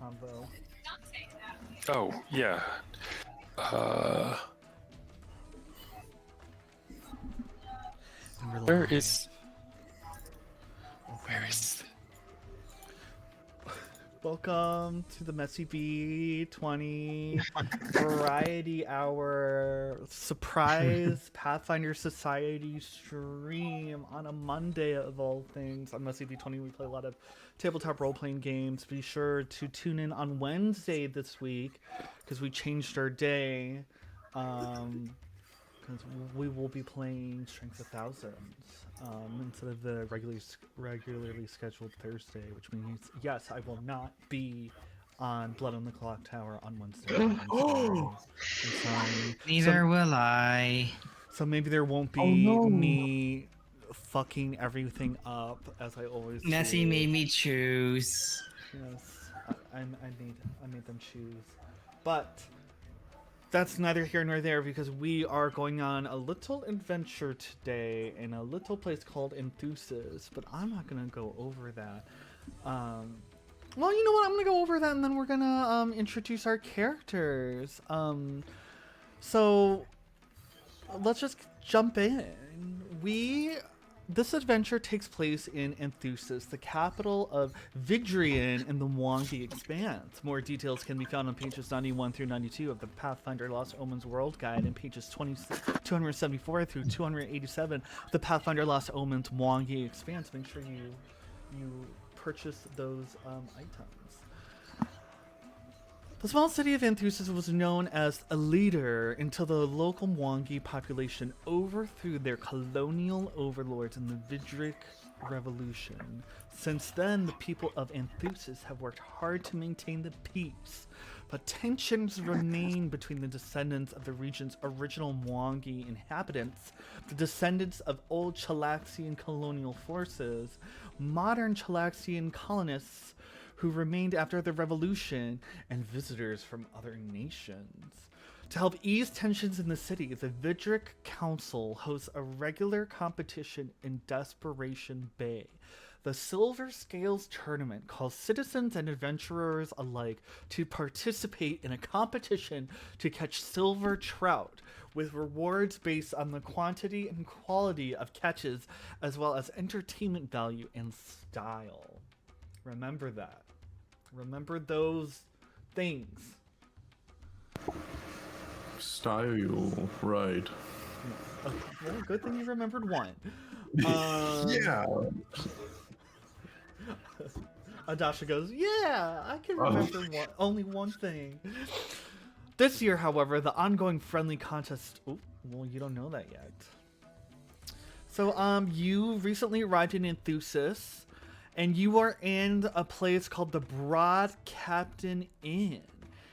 convo. Oh, yeah. Where is... Where is... Welcome to the Messy B20 Variety Hour surprise Pathfinder Society stream on a Monday of all things. On Messy B20 we play a lot of tabletop role-playing games. Be sure to tune in on Wednesday this week because we changed our day. Because we will be playing Strength of Thousands instead of the regularly scheduled Thursday, which means yes, I will not be on Blood on the Clock Tower on Wednesday. I'm sorry. Neither will I. So maybe there won't Oh be no. me fucking everything up as I always Nessie do. made me choose. Yes, I made them choose, but that's neither here nor there because we are going on a little adventure today in a little place called Anthusis, but I'm not gonna go over that. Well, you know what? I'm gonna go over that, and then we're gonna introduce our characters. So let's just jump in. This adventure takes place in Anthusis, the capital of Vigdrian in the Mwangi Expanse. More details can be found on pages 91 through 92 of the Pathfinder Lost Omens World Guide and pages 274 through 287 of the Pathfinder Lost Omens Mwangi Expanse. Make sure you purchase those items. The small city of Anthusis was known as a leader until the local Mwangi population overthrew their colonial overlords in the Vidric Revolution. Since then, the people of Anthusis have worked hard to maintain the peace, but tensions remain between the descendants of the region's original Mwangi inhabitants, the descendants of old Chalaxian colonial forces, modern Chalaxian colonists who remained after the revolution, and visitors from other nations. To help ease tensions in the city, the Vidric Council hosts a regular competition in Desperation Bay. The Silver Scales Tournament calls citizens and adventurers alike to participate in a competition to catch silver trout, with rewards based on the quantity and quality of catches, as well as entertainment value and style. Remember that. Remember those things. Style, right. Well, good thing you remembered one. Yeah. Adasha goes, yeah, I can remember only one thing. This year, however, the ongoing friendly contest... Oh, well, you don't know that yet. So, you recently arrived in Anthusis, and you are in a place called the Broad Captain Inn.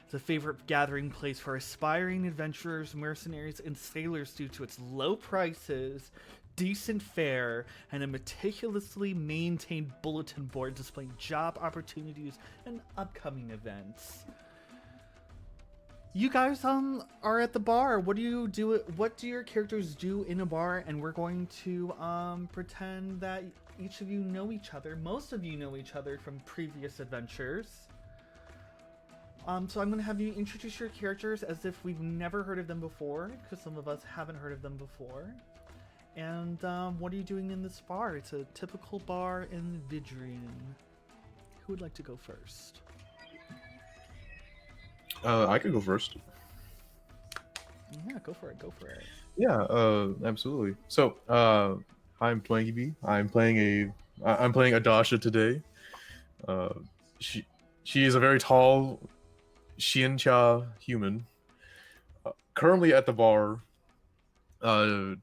It's a favorite gathering place for aspiring adventurers, mercenaries, and sailors due to its low prices, decent fare, and a meticulously maintained bulletin board displaying job opportunities and upcoming events. You guys are at the bar. What do you do? What do your characters do in a bar? And we're going to pretend that each of you know each other. Most of you know each other from previous adventures. So I'm going to have you introduce your characters as if we've never heard of them before, because some of us haven't heard of them before. And what are you doing in this bar? It's a typical bar in Vidrian. Who would like to go first? I could go first. Yeah, go for it. Go for it. Yeah, absolutely. So, I'm Twangy B. I'm playing Adasha today. She is a very tall Xianxia human. Currently at the bar,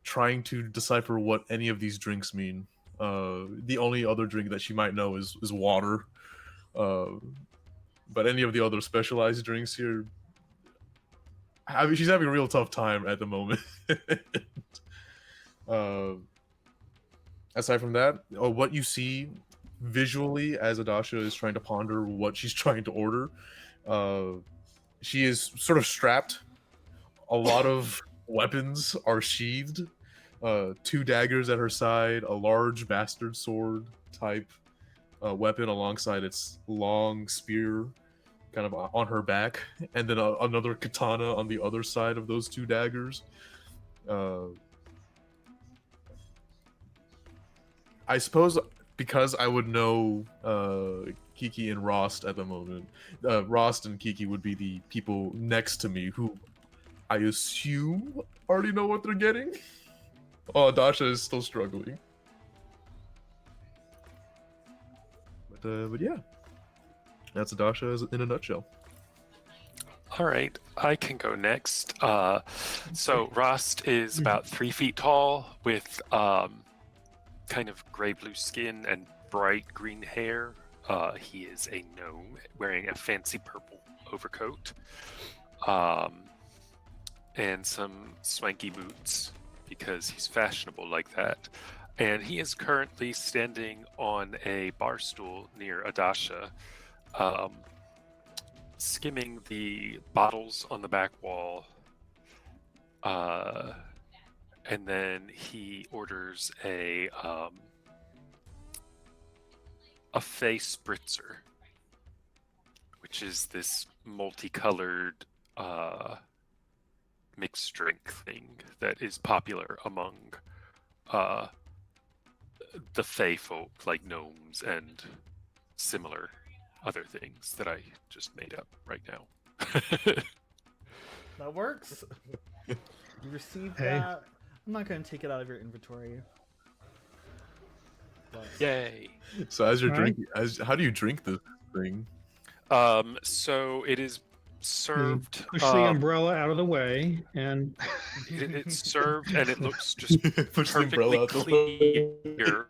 trying to decipher what any of these drinks mean. The only other drink that she might know is water. But any of the other specialized drinks here, she's having a real tough time at the moment. Aside from that, what you see visually as Adasha is trying to ponder what she's trying to order, she is sort of strapped. A lot of weapons are sheathed. 2 daggers at her side, a large bastard sword type weapon alongside its long spear kind of on her back, and then another katana on the other side of those two daggers. I suppose because I would know Kiki and Rost at the moment, Rost and Kiki would be the people next to me who I assume already know what they're getting. Oh, Dasha is still struggling. But yeah, that's Dasha in a nutshell. All right, I can go next. So Rost is about 3 feet tall with kind of gray blue skin and bright green hair. He is a gnome wearing a fancy purple overcoat and some swanky boots because he's fashionable like that. And he is currently standing on a bar stool near Adasha, skimming the bottles on the back wall. And then he orders a face spritzer, which is this multicolored mixed drink thing that is popular among the Fey folk, like gnomes and similar other things that I just made up right now. That works. You received Hey. that. I'm not going to take it out of your inventory. But Yay! So as you're All right. drinking, how do you drink this thing? So it is served. Push the umbrella out of the way, and It's served, and it looks just Push the umbrella perfectly out the clear.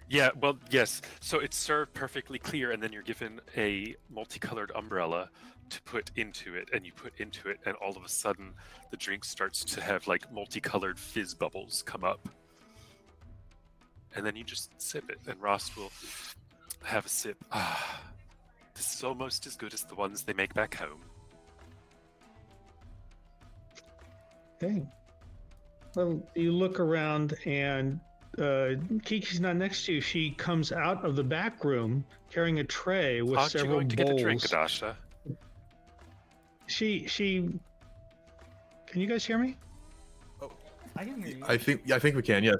Yeah, well, yes. So it's served perfectly clear, and then you're given a multicolored umbrella to put into it, and you put into it, and all of a sudden, the drink starts to have like multicolored fizz bubbles come up, and then you just sip it, and Ross will have a sip. Ah, this is almost as good as the ones they make back home. okay. Well, you look around, and Kiki's not next to you. She comes out of the back room carrying a tray with Aren't you several going to bowls. get a drink, Adasha? She. Can you guys hear me? I can hear you. I think we can. Yes.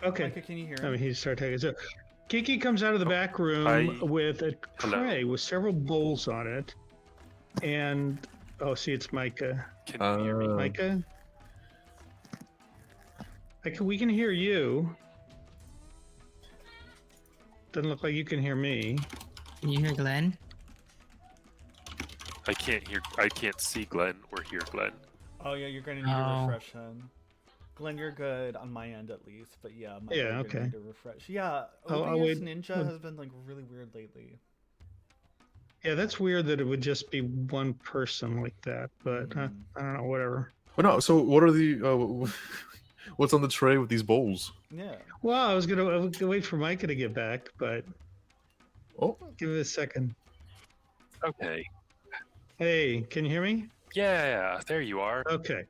Okay. Micah, can you hear I me? mean, he started taking. So, Kiki comes out of the back room I- with a Hello. tray with several bowls on it, and see, it's Micah. Can you hear me? Micah. We can hear you. Doesn't look like you can hear me. Can you hear Glenn? I can't see Glenn or hear Glenn. Oh yeah, you're going to need Oh. a refresh then. Glenn, you're good on my end at least, but yeah, Micah, Yeah, you're gonna okay. need a refresh. Yeah, I'll OBS wait. Ninja has been like really weird lately. Yeah, that's weird that it would just be one person like that, but Mhm. I don't know, whatever. But no. So what are the what's on the tray with these bowls? Yeah. Well, I was gonna wait for Micah to get back, but Oh, give it a second. Okay. Hey, can you hear me? Yeah, there you are. Okay.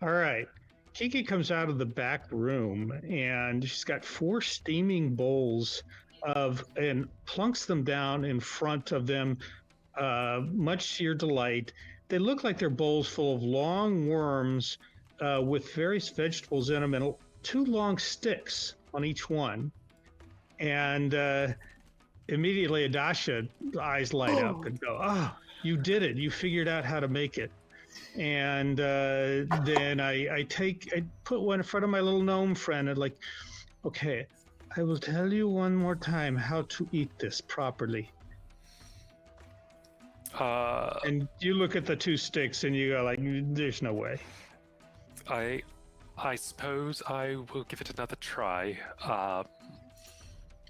All right. Kiki comes out of the back room and she's got 4 steaming bowls and plunks them down in front of them, much to your delight. They look like they're bowls full of long worms with various vegetables in them and 2 long sticks on each one. And immediately Adasha eyes light up and go, "Oh, you did it. You figured out how to make it." And then I put one in front of my little gnome friend and like, "Okay, I will tell you one more time how to eat this properly." And you look at the 2 sticks and you go like, "There's no way." I suppose I will give it another try.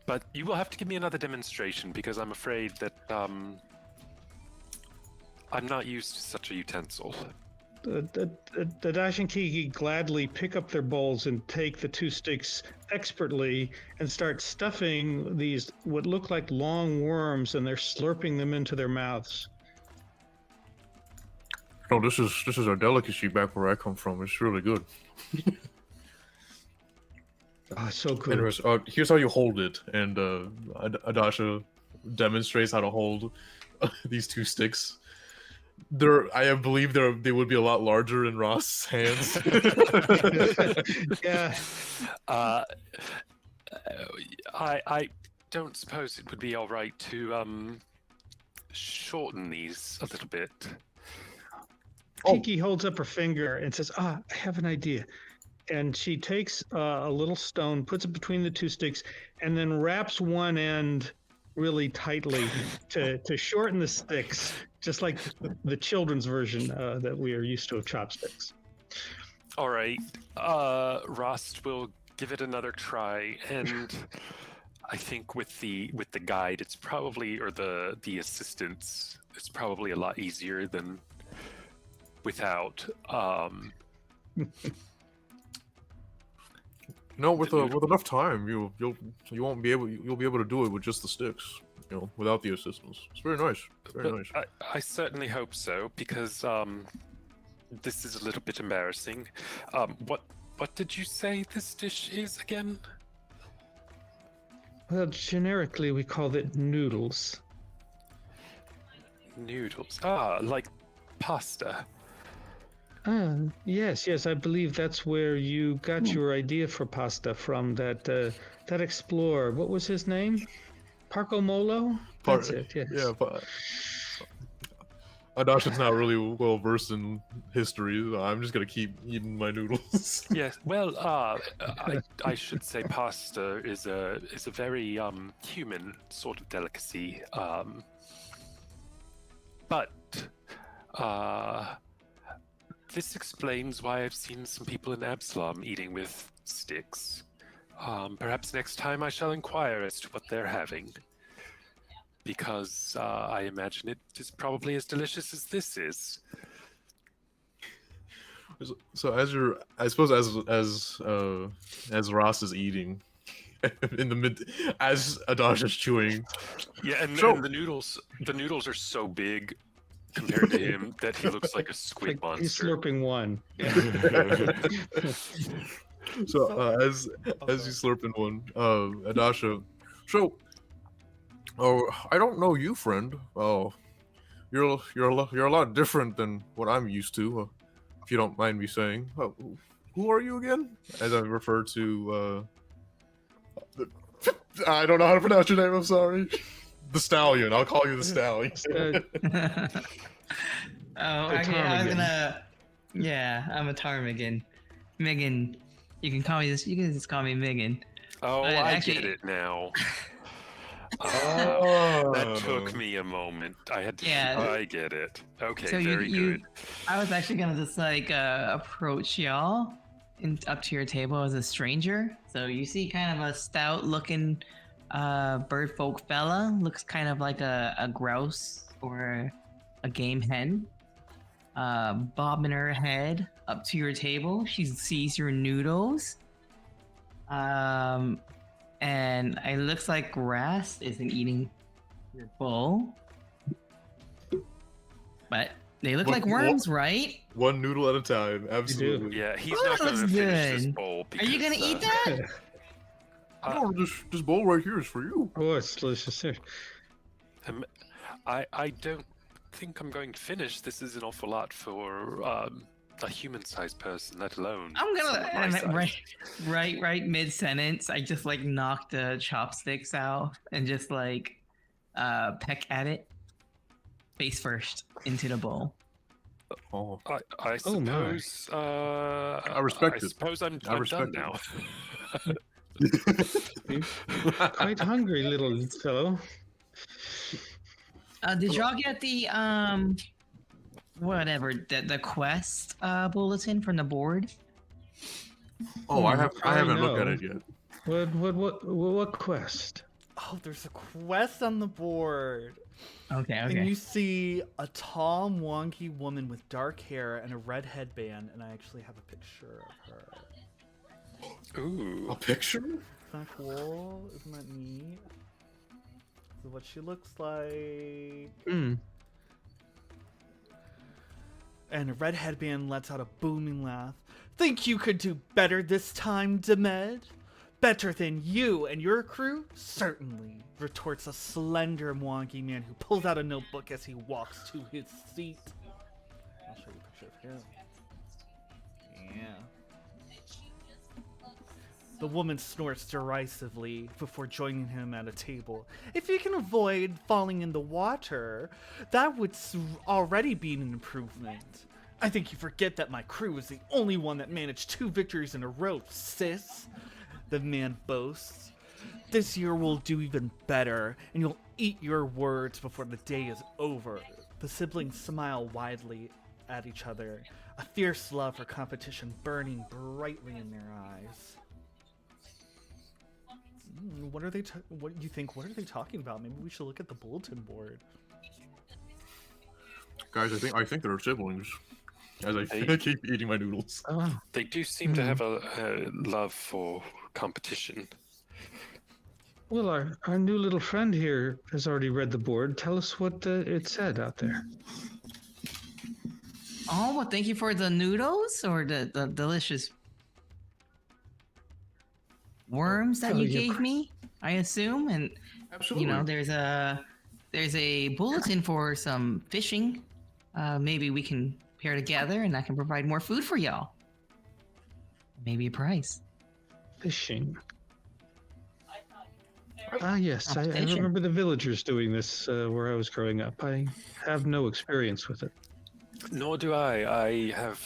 But you will have to give me another demonstration because I'm afraid that I'm not used to such a utensil. The Dash and Kiki gladly pick up their bowls and take the 2 sticks expertly and start stuffing these what look like long worms, and they're slurping them into their mouths. no, this is our delicacy back where I come from. It's really good. Oh, so good. Anyways, here's how you hold it. And Adasha demonstrates how to hold these two sticks. I believe they would be a lot larger in Ross's hands. Yeah. I don't suppose it would be all right to shorten these a little bit. Kiki holds up her finger and says, "Ah, I have an idea." And she takes a little stone, puts it between the two sticks, and then wraps one end really tightly to shorten the sticks, just like the children's version that we are used to of chopsticks. All right, Rost will give it another try, and I think with the guide, it's probably, or the assistance, it's probably a lot easier than without. No, with enough time, you'll be able to do it with just the sticks, without the assistance. It's very nice. Very nice. I certainly hope so, because this is a little bit embarrassing. What did you say this dish is again? Well, generically, we call it noodles. Noodles. Like pasta. Yes, I believe that's where you got your idea for pasta from. That explorer. What was his name? Parco Molo? That's it. Yes. Yeah, but Adasha's not really well versed in history. So I'm just gonna keep eating my noodles. Yes. Well, I should say pasta is a very human sort of delicacy. But this explains why I've seen some people in Absalom eating with sticks. Perhaps next time I shall inquire as to what they're having. Because I imagine it is probably as delicious as this is. So I suppose as Ross is eating, as Adasha's chewing. Yeah, and the noodles are so big compared to him that he looks like a squid monster. He's slurping one. So as he's slurping one, Adasha, so I don't know you, friend. Oh, you're a lot different than what I'm used to. If you don't mind me saying, who are you again? As I refer to, I don't know how to pronounce your name. I'm sorry. The Stallion. I'll call you the Stallion. I'm a ptarmigan. Megan, you can call me this. You can just call me Megan. Oh, But I actually- get it now. That took me a moment. I had to. Yeah. I get it. Okay, So very good. I was actually gonna just approach y'all up to your table as a stranger. So you see kind of a stout-looking birdfolk fella. Looks kind of like a grouse or a game hen. Bobbing her head up to your table. She sees your noodles. And it looks like Rast isn't eating your bowl. But they look like worms, right? One noodle at a time. Absolutely. Yeah, he's Oh, not going that's to finish this good. bowl. Are you gonna eat that? Oh, this bowl right here is for you. Oh, it's delicious. I don't think I'm going to finish. This is an awful lot for a human-sized person, let alone. I'm someone my gonna size. right mid sentence. I just knock the chopsticks out and just peck at it face first into the bowl. Oh, I Oh, my. suppose. I respect I it. suppose I'm I done respect now. Quite hungry, little fellow. Did y'all get the the quest bulletin from the board? Oh, I haven't looked at no. it yet. What quest? Oh, there's a quest on the board. Okay. And you see a tall, wonky woman with dark hair and a red headband, and I actually have a picture of her. Ooh. A picture? Isn't that cool? Isn't that neat? This is what she looks like. And a red headband lets out a booming laugh. Think you could do better this time, Demed? Better than you and your crew? Certainly, retorts a slender Mwangi man who pulls out a notebook as he walks to his seat. I'll show you a picture of him. Yeah. The woman snorts derisively before joining him at a table. If you can avoid falling in the water, that would already be an improvement. I think you forget that my crew is the only one that managed 2 victories in a row, sis. The man boasts. This year we'll do even better, and you'll eat your words before the day is over. The siblings smile widely at each other, a fierce love for competition burning brightly in their eyes. What are they? What do you think? What are they talking about? Maybe we should look at the bulletin board. Guys, I think they're siblings. As I keep eating my noodles. Oh, They do seem to have a love for competition. well, our new little friend here has already read the board. Tell us what it said out there. Oh, well, thank you for the noodles or the delicious worms that Oh, you yeah. gave me, I assume. And Absolutely. you know, there's a bulletin for some fishing. Maybe we can pair together, and I can provide more food for y'all. Maybe a prize. Fishing. Ah, yes, I Competition. remember the villagers doing this where I was growing up. I have no experience with it. Nor do I. I have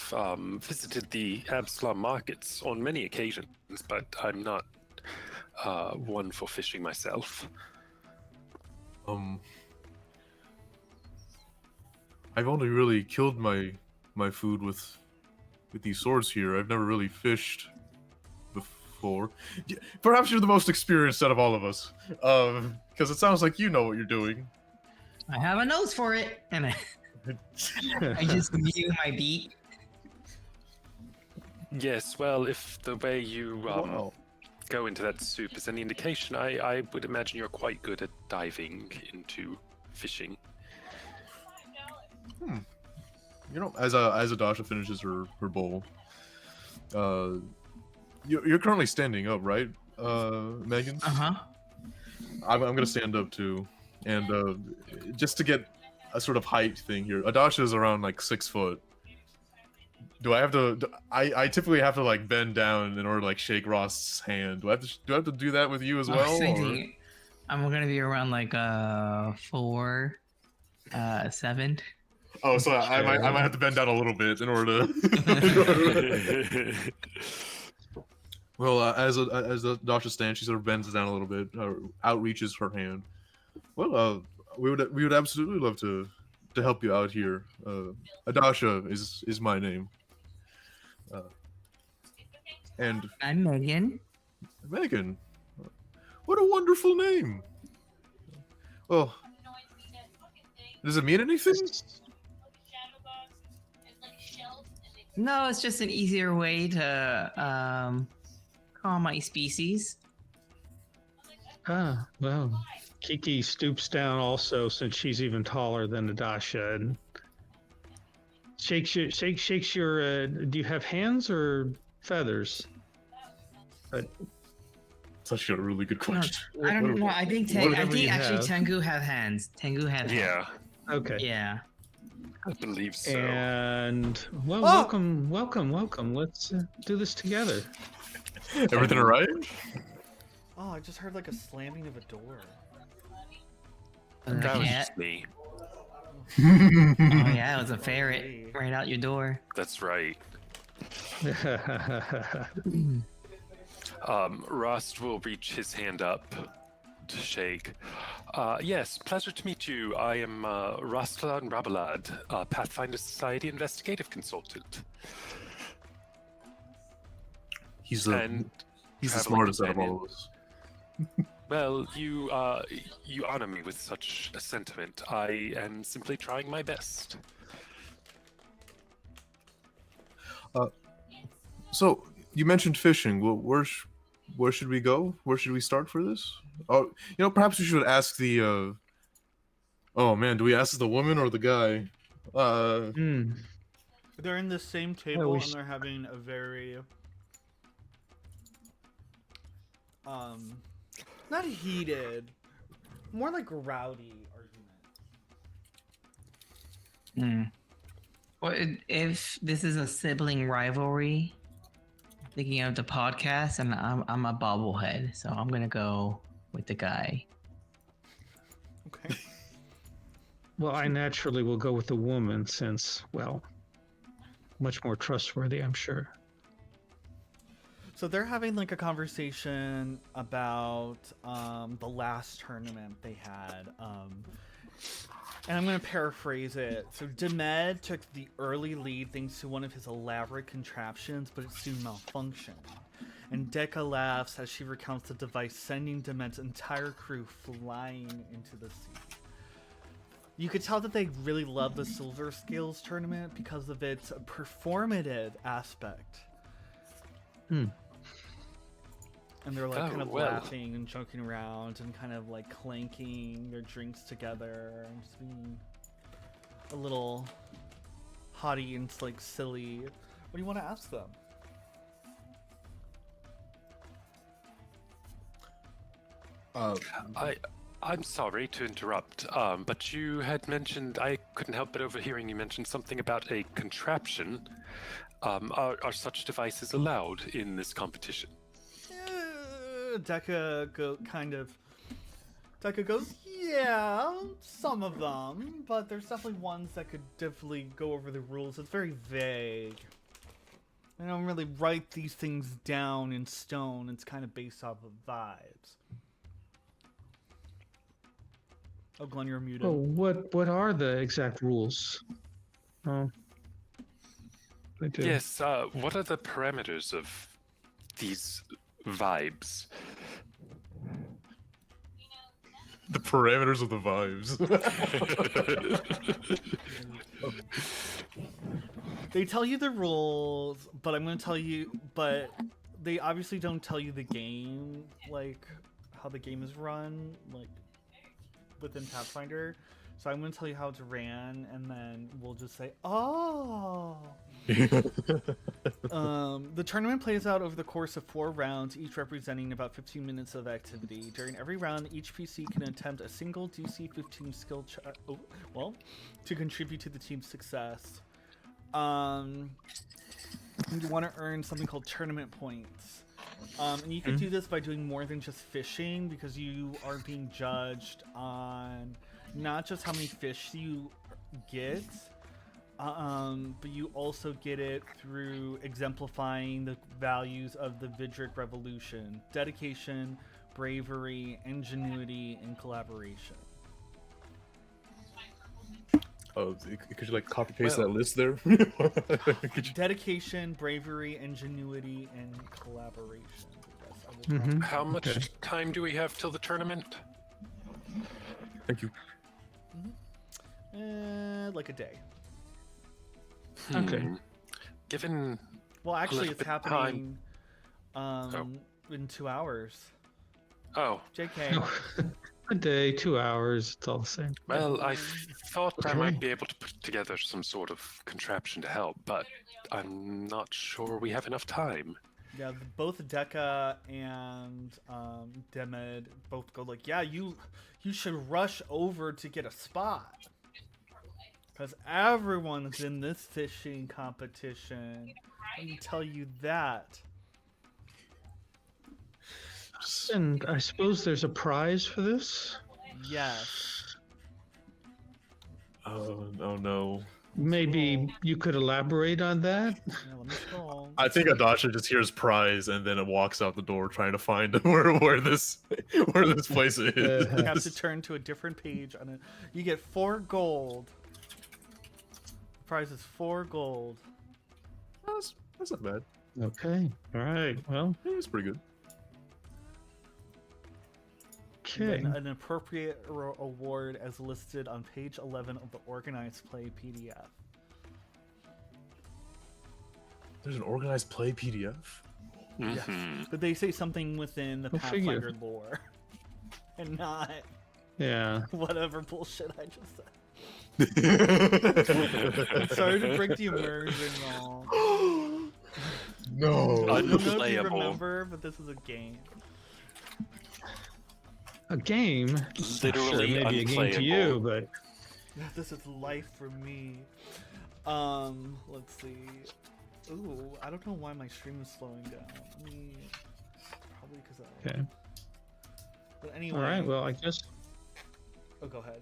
visited the Absalom markets on many occasions, but I'm not one for fishing myself. I've only really killed my food with these swords here. I've never really fished before. Perhaps you're the most experienced out of all of us, because it sounds like you know what you're doing. I have a nose for it, and I just view my beat. Yes, well, if the way you Wow. go into that soup is any indication, I would imagine you're quite good at diving into fishing. You know, as Adasha finishes her bowl, you're currently standing up, right, Megan? I'm gonna stand up too, and just to get a sort of height thing here. Adasha is around like 6 foot. Do I have to? I typically have to like bend down in order to like shake Ross's hand. Do I have to do that with you as I well? was or- thinking I'm gonna be around like 4, 7. Oh, so I might Sure. have to bend down a little bit in order to. Well, as Adasha stands, she sort of bends down a little bit, outreaches her hand. Well, we would absolutely love to help you out here. Adasha is my name. And I'm Megan. Megan, what a wonderful name. Well, does it mean anything? No, it's just an easier way to call my species. Ah, well, Kiki stoops down also since she's even taller than Adasha and shakes your. Do you have hands or feathers? But It's actually a really good question. I don't know. I think whatever you actually have. Tengu have hands. Tengu have hands. Yeah, okay. Yeah. I believe so. And well, Oh! welcome. Let's do this together. Everything all right? Oh, I just heard like a slamming of a door. That was Yeah. just me. Oh yeah, it was a ferret right out your door. That's right. Rust will reach his hand up to shake. Yes, pleasure to meet you. I am Rastlan Rabalad, Pathfinder Society investigative consultant. He's And the traveling smartest out of companion. all of us. Well, you honor me with such a sentiment. I am simply trying my best. So you mentioned fishing. Well, where should we go? Where should we start for this? Oh, perhaps we should ask the. Oh man, do we ask the woman or the guy? Hmm. They're in the same table we and they're having a very not heated, more like rowdy argument. Well, if this is a sibling rivalry, thinking of the podcast, and I'm a bobblehead, so I'm gonna go with the guy. Okay. Well, I naturally will go with the woman since, well, much more trustworthy, I'm sure. So they're having like a conversation about the last tournament they had. And I'm going to paraphrase it. So Demed took the early lead thanks to one of his elaborate contraptions, but it soon malfunctioned. And Dekka laughs as she recounts the device, sending Demed's entire crew flying into the sea. You could tell that they really love the Silver Scales tournament because of its performative aspect. And they're like kind of laughing and joking around and kind of like clanking their drinks together and just being a little haughty and like silly. What do you want to ask them? I'm sorry to interrupt, but you had mentioned, I couldn't help but overhearing you mention something about a contraption. Are such devices allowed in this competition? Dekka goes, yeah, some of them, but there's definitely ones that could definitely go over the rules. It's very vague. I don't really write these things down in stone. It's kind of based off of vibes. Oh, Glenn, you're muted. Oh, what are the exact rules? Oh, I do. Yes, what are the parameters of these vibes? The parameters of the vibes. They tell you the rules, but I'm going to tell you, but they obviously don't tell you the game, like how the game is run, like within Pathfinder. So I'm going to tell you how it's ran, and then we'll just say, oh. The tournament plays out over the course of 4 rounds, each representing about 15 minutes of activity. During every round, each PC can attempt a single DC 15 skill check, to contribute to the team's success. You want to earn something called tournament points. And you can do this by doing more than just fishing, because you are being judged on not just how many fish you get, but you also get it through exemplifying the values of the Vidric Revolution: dedication, bravery, ingenuity, and collaboration. Oh, could you like copy paste that list there? Dedication, bravery, ingenuity, and collaboration. Yes, I will try. How much time do we have till the tournament? Thank you. Like a day. Okay. Given Well, actually, little it's bit happening in 2 hours. oh, JK. A day, 2 hours, it's all the same. well, I thought I Okay. might be able to put together some sort of contraption to help, but I'm not sure we have enough time. Yeah, both Dekka and Demed both go like, yeah, you should rush over to get a spot. Because everyone's in this fishing competition. Let me tell you that. And I suppose there's a prize for this? Yes. Oh no. Maybe you could elaborate on that? Yeah, let me scroll. I think Adasha just hears prize and then it walks out the door trying to find where this place is. You have to turn to a different page. You get 4 gold. The prize is 4 gold. That's not bad. Okay. All right. Well, Yeah, it's pretty good. okay. Then an appropriate award as listed on page 11 of the organized play PDF. There's an organized play PDF. Yes. But they say something within the Go figure. Pathfinder lore. And not Yeah. whatever bullshit I just said. Sorry to break the immersion all. No. I don't know if you Unplayable. remember, but this is a game. a game. Literally sure, maybe a game to you, unplayable. but This is life for me. Let's see. Ooh, I don't know why my stream is slowing down. Probably because of. okay. But anyway. All right. Well, I guess Oh, go ahead.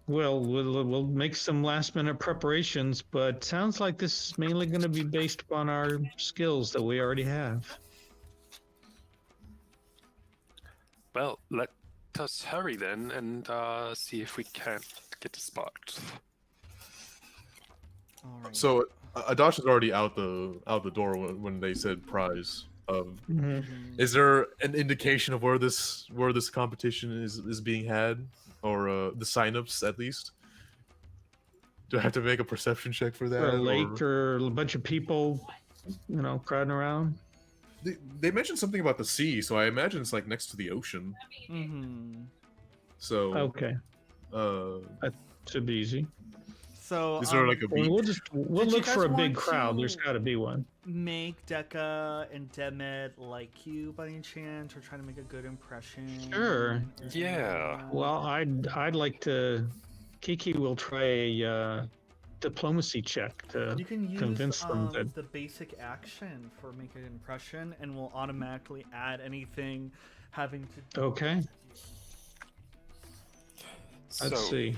we'll make some last minute preparations, but sounds like this is mainly going to be based upon our skills that we already have. Well, let us hurry then and see if we can't get a spot. All right. So Adash is already out the door when they said prize. Mhm. Is there an indication of where this competition is being had, or the signups at least? Do I have to make a perception check for that? Or a lake or a bunch of people, crowding around. They mentioned something about the sea, so I imagine it's like next to the ocean. Mm-hmm. So Okay, should be easy. So is there like a Well, beach? we'll Did you look for a guys big want crowd. to- There's got to be one. make Deca and Demet like you by any chance, or try to make a good impression? Sure. or Yeah. anything? Well, I'd like to. Kiki will try a diplomacy check to You can use convince them that. the basic action for make an impression, and we'll automatically add anything having to do. Okay, let's So, see.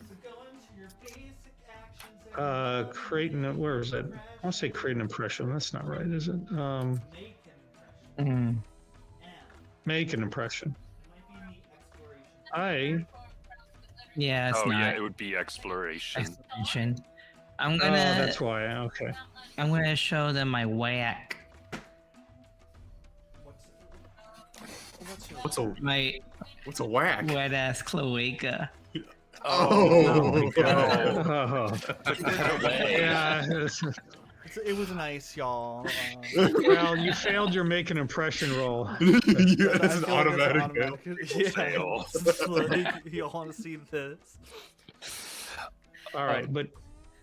So go into your basic actions. Create an. Where is it? I want to say create an impression. That's not right, is it? Make an impression. Mm. And Make an impression. it might be the exploration. Yeah, it's oh not yeah, it would be exploration. explanation. I'm Oh, gonna that's why. Okay. I'm gonna show them my whack. What's a My whack? wet ass cloaca. Oh, my God. Oh, Took that away. yeah. It was nice, y'all. Well, you failed your make an impression roll. Yeah, I that's an feel like that's automatic. Yeah. Fail. You'll want to see this. All right, but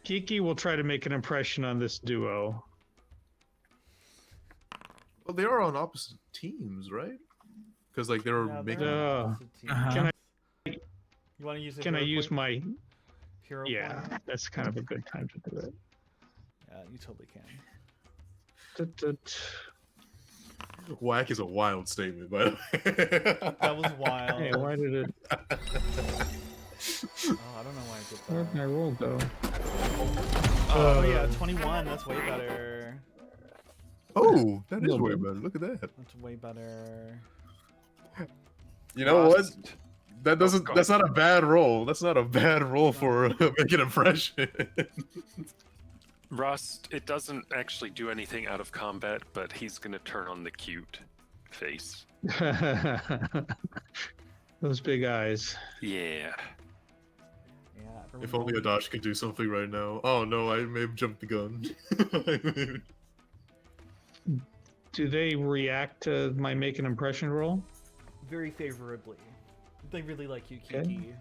Kiki will try to make an impression on this duo. Well, they are on opposite teams, right? Because like they're Yeah, making. they're Uh, opposite teams. Uh-huh. Can You want to use? Can I use my? hero Yeah, point? that's kind of a good time to do it. Yeah, you totally can. Whack is a wild statement, by the way. That was wild. Hey, why did it? Oh, I don't know why I did that. Where'd my roll go? Oh yeah, 21. That's way better. Oh, that is Little way bit. better. Look at that. That's way better. You know what? Rust. That doesn't. God. That's not a bad roll. That's not a bad roll for making an impression. Rust, it doesn't actually do anything out of combat, but he's gonna turn on the cute face. Those big eyes. Yeah. Yeah. If only Adash could do something right now. Oh no, I may have jumped the gun. Do they react to my make an impression roll? Very favorably. They really like you, Kiki. Okay.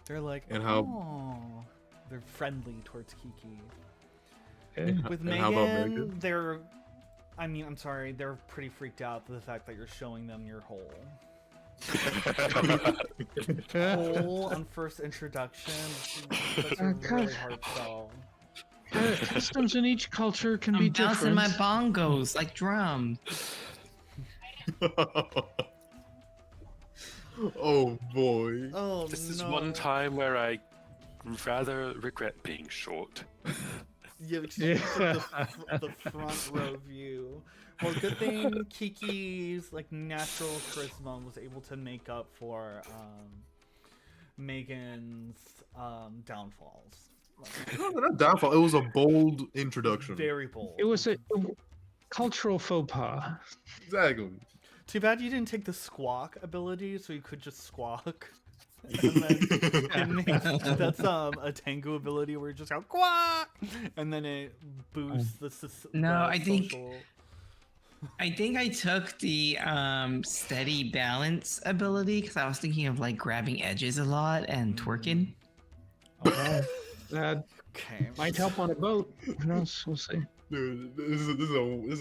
They're like, And how- "Oh." They're friendly towards Kiki. Okay. With And how about Megan, Megan? they're. I mean, I'm sorry, they're pretty freaked out for the fact that you're showing them your hole. Hole on first introduction. That's a really hard sell. Customs in each culture can I'm be bouncing different. my bongos like drums. Oh boy. Oh, This no. is one time where I rather regret being short. Yeah, it's just the front row view. Well, good thing Kiki's like natural charisma was able to make up for Megan's downfalls. No, not downfall. It was a bold introduction. Very bold. It was a cultural faux pas. Exactly. Too bad you didn't take the squawk ability, so you could just squawk. And then it makes, that's a Tengu ability where you just go quack, and then it boosts the. No, I think- social- I think I took the steady balance ability because I was thinking of like grabbing edges a lot and twerking. Well, that Okay. might help on a boat. Who knows? We'll see. Dude, this is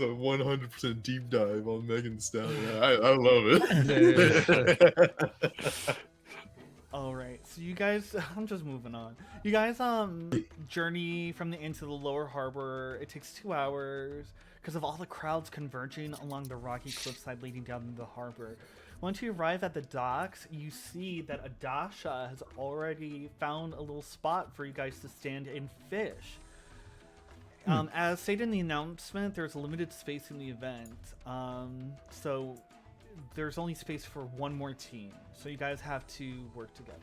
a 100% deep dive on Megan Thee Stallion. I love it. All right, so you guys, I'm just moving on. You guys journey from the inn to the lower harbor. It takes 2 hours because of all the crowds converging along the rocky cliffside leading down into the harbor. Once you arrive at the docks, you see that Adasha has already found a little spot for you guys to stand and fish. As stated in the announcement, there's a limited space in the event, so there's only space for one more team. So you guys have to work together.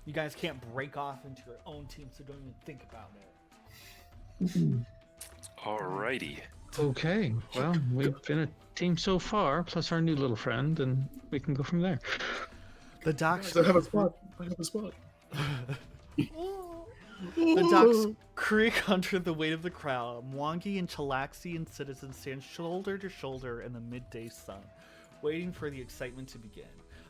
You guys can't break off into your own team, so don't even think about it. Alrighty. Okay, well, we've been a team so far, plus our new little friend, and we can go from there. The docks. I have a spot. The docks creak under the weight of the crowd. Mwangi and Chalaxian citizens stand shoulder to shoulder in the midday sun, waiting for the excitement to begin.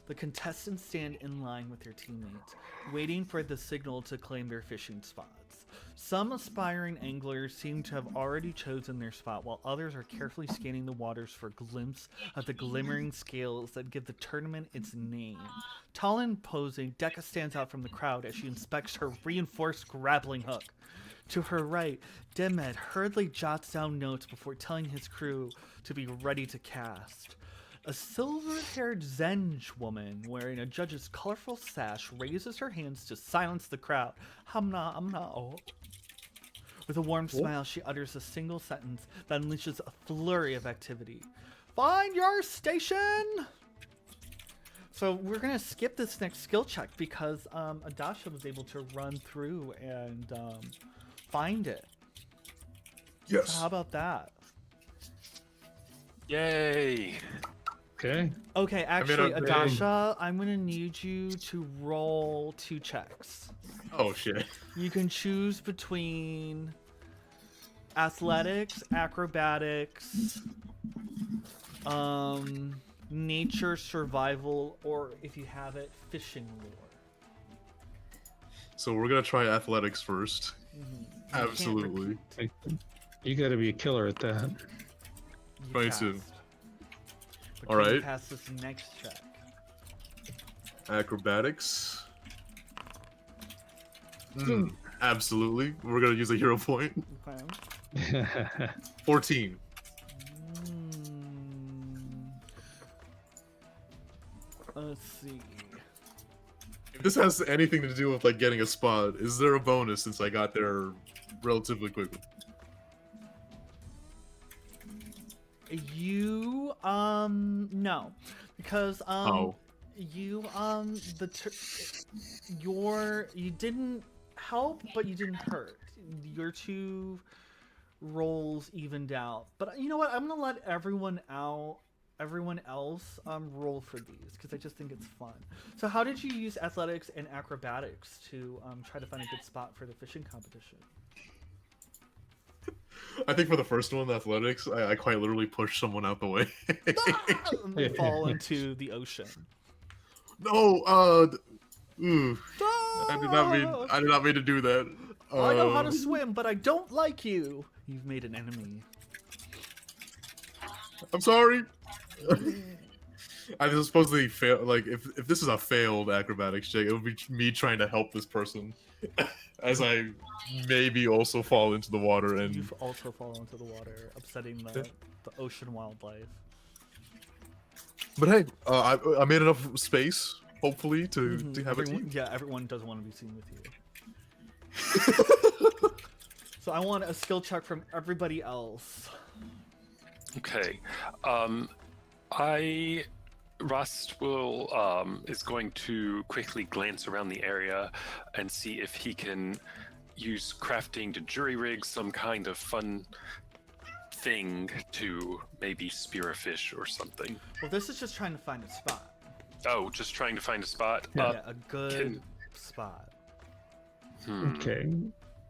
The contestants stand in line with their teammates, waiting for the signal to claim their fishing spots. Some aspiring anglers seem to have already chosen their spot, while others are carefully scanning the waters for a glimpse of the glimmering scales that give the tournament its name. Tall and imposing, Dekka stands out from the crowd as she inspects her reinforced grappling hook. To her right, Demed hurriedly jots down notes before telling his crew to be ready to cast. A silver-haired Zenge woman wearing a judge's colorful sash raises her hands to silence the crowd. Hamna. With a warm smile, she utters a single sentence that unleashes a flurry of activity. Find your station! So we're going to skip this next skill check because Adasha was able to run through and find it. Yes. So how about that? Yay! Okay. Okay, actually, okay. Adasha, I'm going to need you to roll 2 checks. Oh shit. You can choose between athletics, acrobatics, nature, survival, or if you have it, fishing lore. So we're gonna try athletics first. You Absolutely. You got to be a killer at that. You Try passed. to. But All can you right. pass this next check. Acrobatics. Absolutely. We're gonna use a hero point. Okay. 14. Let's see. If this has anything to do with like getting a spot, is there a bonus since I got there relatively quickly? You no, because you you didn't help, but you didn't hurt. Your 2 rolls evened out. But you know what? I'm gonna let everyone else roll for these because I just think it's fun. So how did you use athletics and acrobatics to try to find a good spot for the fishing competition? I think for the first one, athletics, I quite literally pushed someone out the way. And they fall into the ocean. No, ooh, I did not mean to do that. I know how to swim, but I don't like you. You've made an enemy. I'm sorry. I was supposedly fail. Like, if this is a failed acrobatics check, it would be me trying to help this person, as I maybe also fall into the water and. You've also fallen into the water, upsetting the ocean wildlife. But hey, I made enough space, hopefully, to have a everyone, team. yeah, everyone does want to be seen with you. So I want a skill check from everybody else. Okay. Rust is going to quickly glance around the area and see if he can use crafting to jury rig some kind of fun thing to maybe spear a fish or something. Well, this is just trying to find a spot. Oh, just trying to find a spot? Yeah, a good spot. Okay.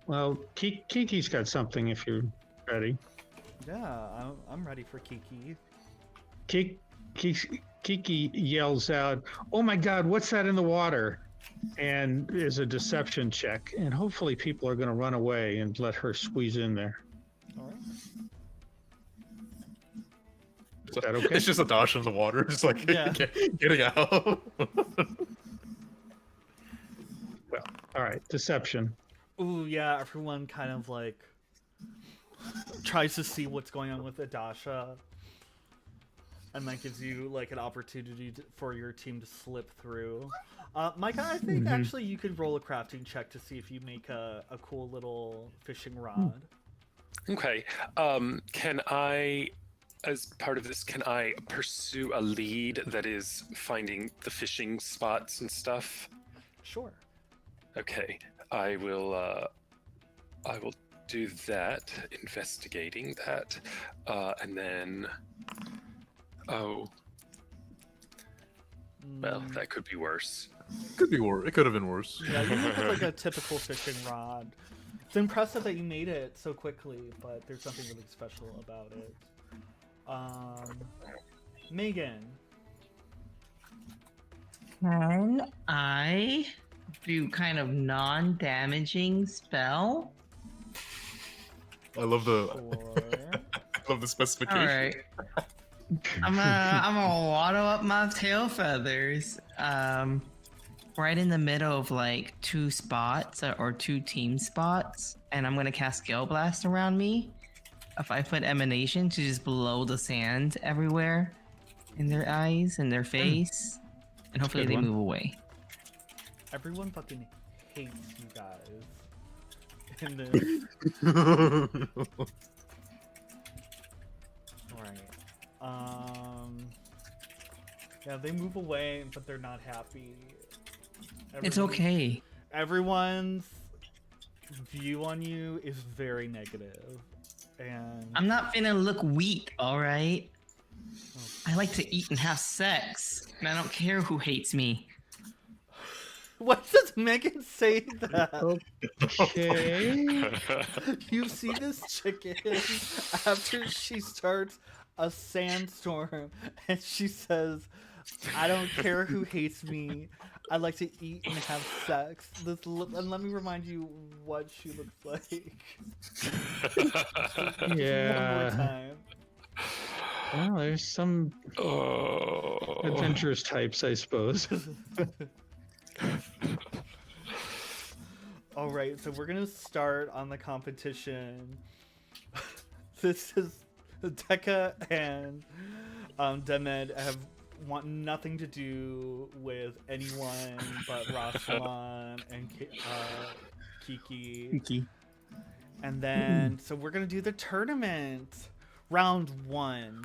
Well, Kiki's got something if you're ready. Yeah, I'm ready for Kiki. Kiki yells out, "Oh my God, what's that in the water?" and is a deception check. And hopefully people are going to run away and let her squeeze in there. All right. Is that okay? It's just a dash in the water, just like Yeah. getting out. Well, all right, deception. Ooh, yeah, everyone kind of like tries to see what's going on with Adasha. And that gives you like an opportunity for your team to slip through. Micah, I think actually you could roll a crafting check to see if you make a cool little fishing rod. Okay. Can I, as part of this, can I pursue a lead that is finding the fishing spots and stuff? Sure. Okay. I will do that, investigating that, and then. Oh. Well, that could be worse. Could be worse. It could have been worse. Yeah, you look like a typical fishing rod. It's impressive that you made it so quickly, but there's something really special about it. Megan. Can I do kind of non-damaging spell? I love the Or... I love the specification. All right. I'm gonna waddle up my tail feathers, right in the middle of like two spots or two team spots, and I'm gonna cast Gale Blast around me. A 5-foot emanation to just blow the sand everywhere in their eyes and their face, and hopefully good they one. move away. Everyone fucking hates you guys. In this. Alright. Yeah, they move away, but they're not happy. It's okay. Everyone's view on you is very negative. And I'm not finna look weak, alright? I like to eat and have sex, and I don't care who hates me. what does Megan say that? Okay. You see this chicken after she starts a sandstorm and she says, I don't care who hates me. I like to eat and have sex. And let me remind you what she looks like. One more Yeah. time. Well, there's some Oh. adventurous types, I suppose. All right, so we're gonna start on the competition. This is Deka and Demed want nothing to do with anyone but Rossalon and Kiki. And then, so we're gonna do the tournament, round 1.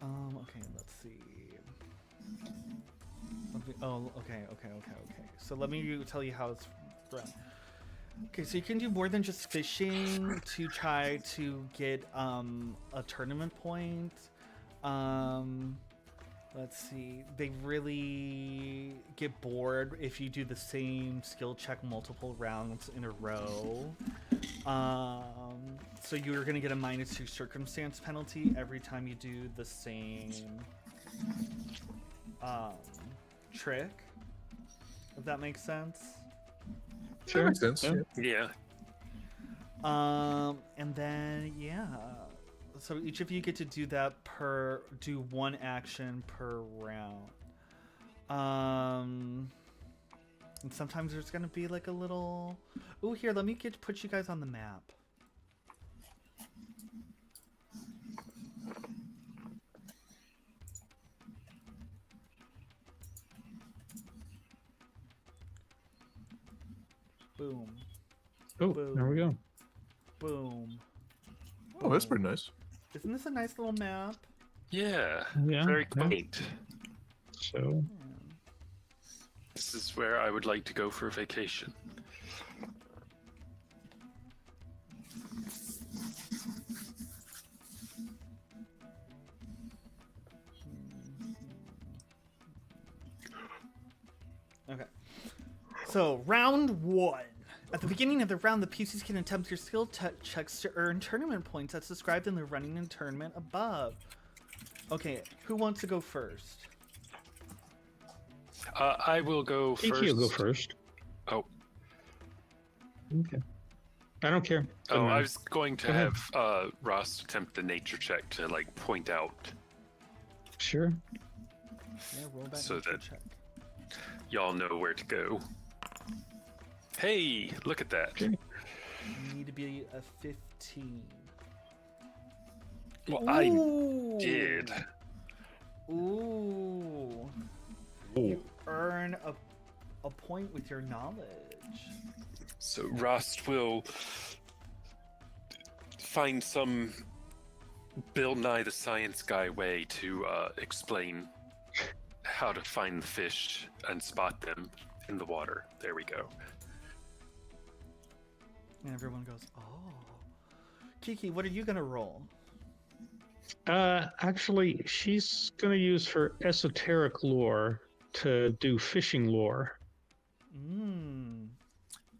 Okay, let's see. Okay. So let me tell you how it's run. Okay, so you can do more than just fishing to try to get a tournament point. Let's see. They really get bored if you do the same skill check multiple rounds in a row. So you're gonna get a -2 circumstance penalty every time you do the same trick. If that makes sense. That makes sense. Yeah. Yeah. And then so each of you get to do that do one action per round. And sometimes there's gonna be like a little. Oh, here, let me put you guys on the map. Boom. Oh, there we go. Boom. Oh, that's pretty nice. Isn't this a nice little map? Yeah. Yeah. Very yeah. quaint. So, This is where I would like to go for a vacation. Okay. So, round 1. At the beginning of the round, the PCs can attempt your skill checks to earn tournament points as described in the running and tournament above. Okay, who wants to go first? I will go Kiki first. will go first. Oh, Okay. I don't care. oh, Doesn't I matter. was going to Go ahead. have Ross attempt the nature check to like point out Sure. Yeah, roll back So nature that- check. y'all know where to go. Hey, look at that. Okay. You need to be a 15. Well, I Ooh. did. Ooh. Ooh. You earn a point with your knowledge. So Ross will find some Bill Nye the Science Guy way to explain how to find the fish and spot them in the water. There we go. And everyone goes, oh. Kiki, what are you going to roll? Actually, she's going to use her esoteric lore to do fishing lore. Mmm.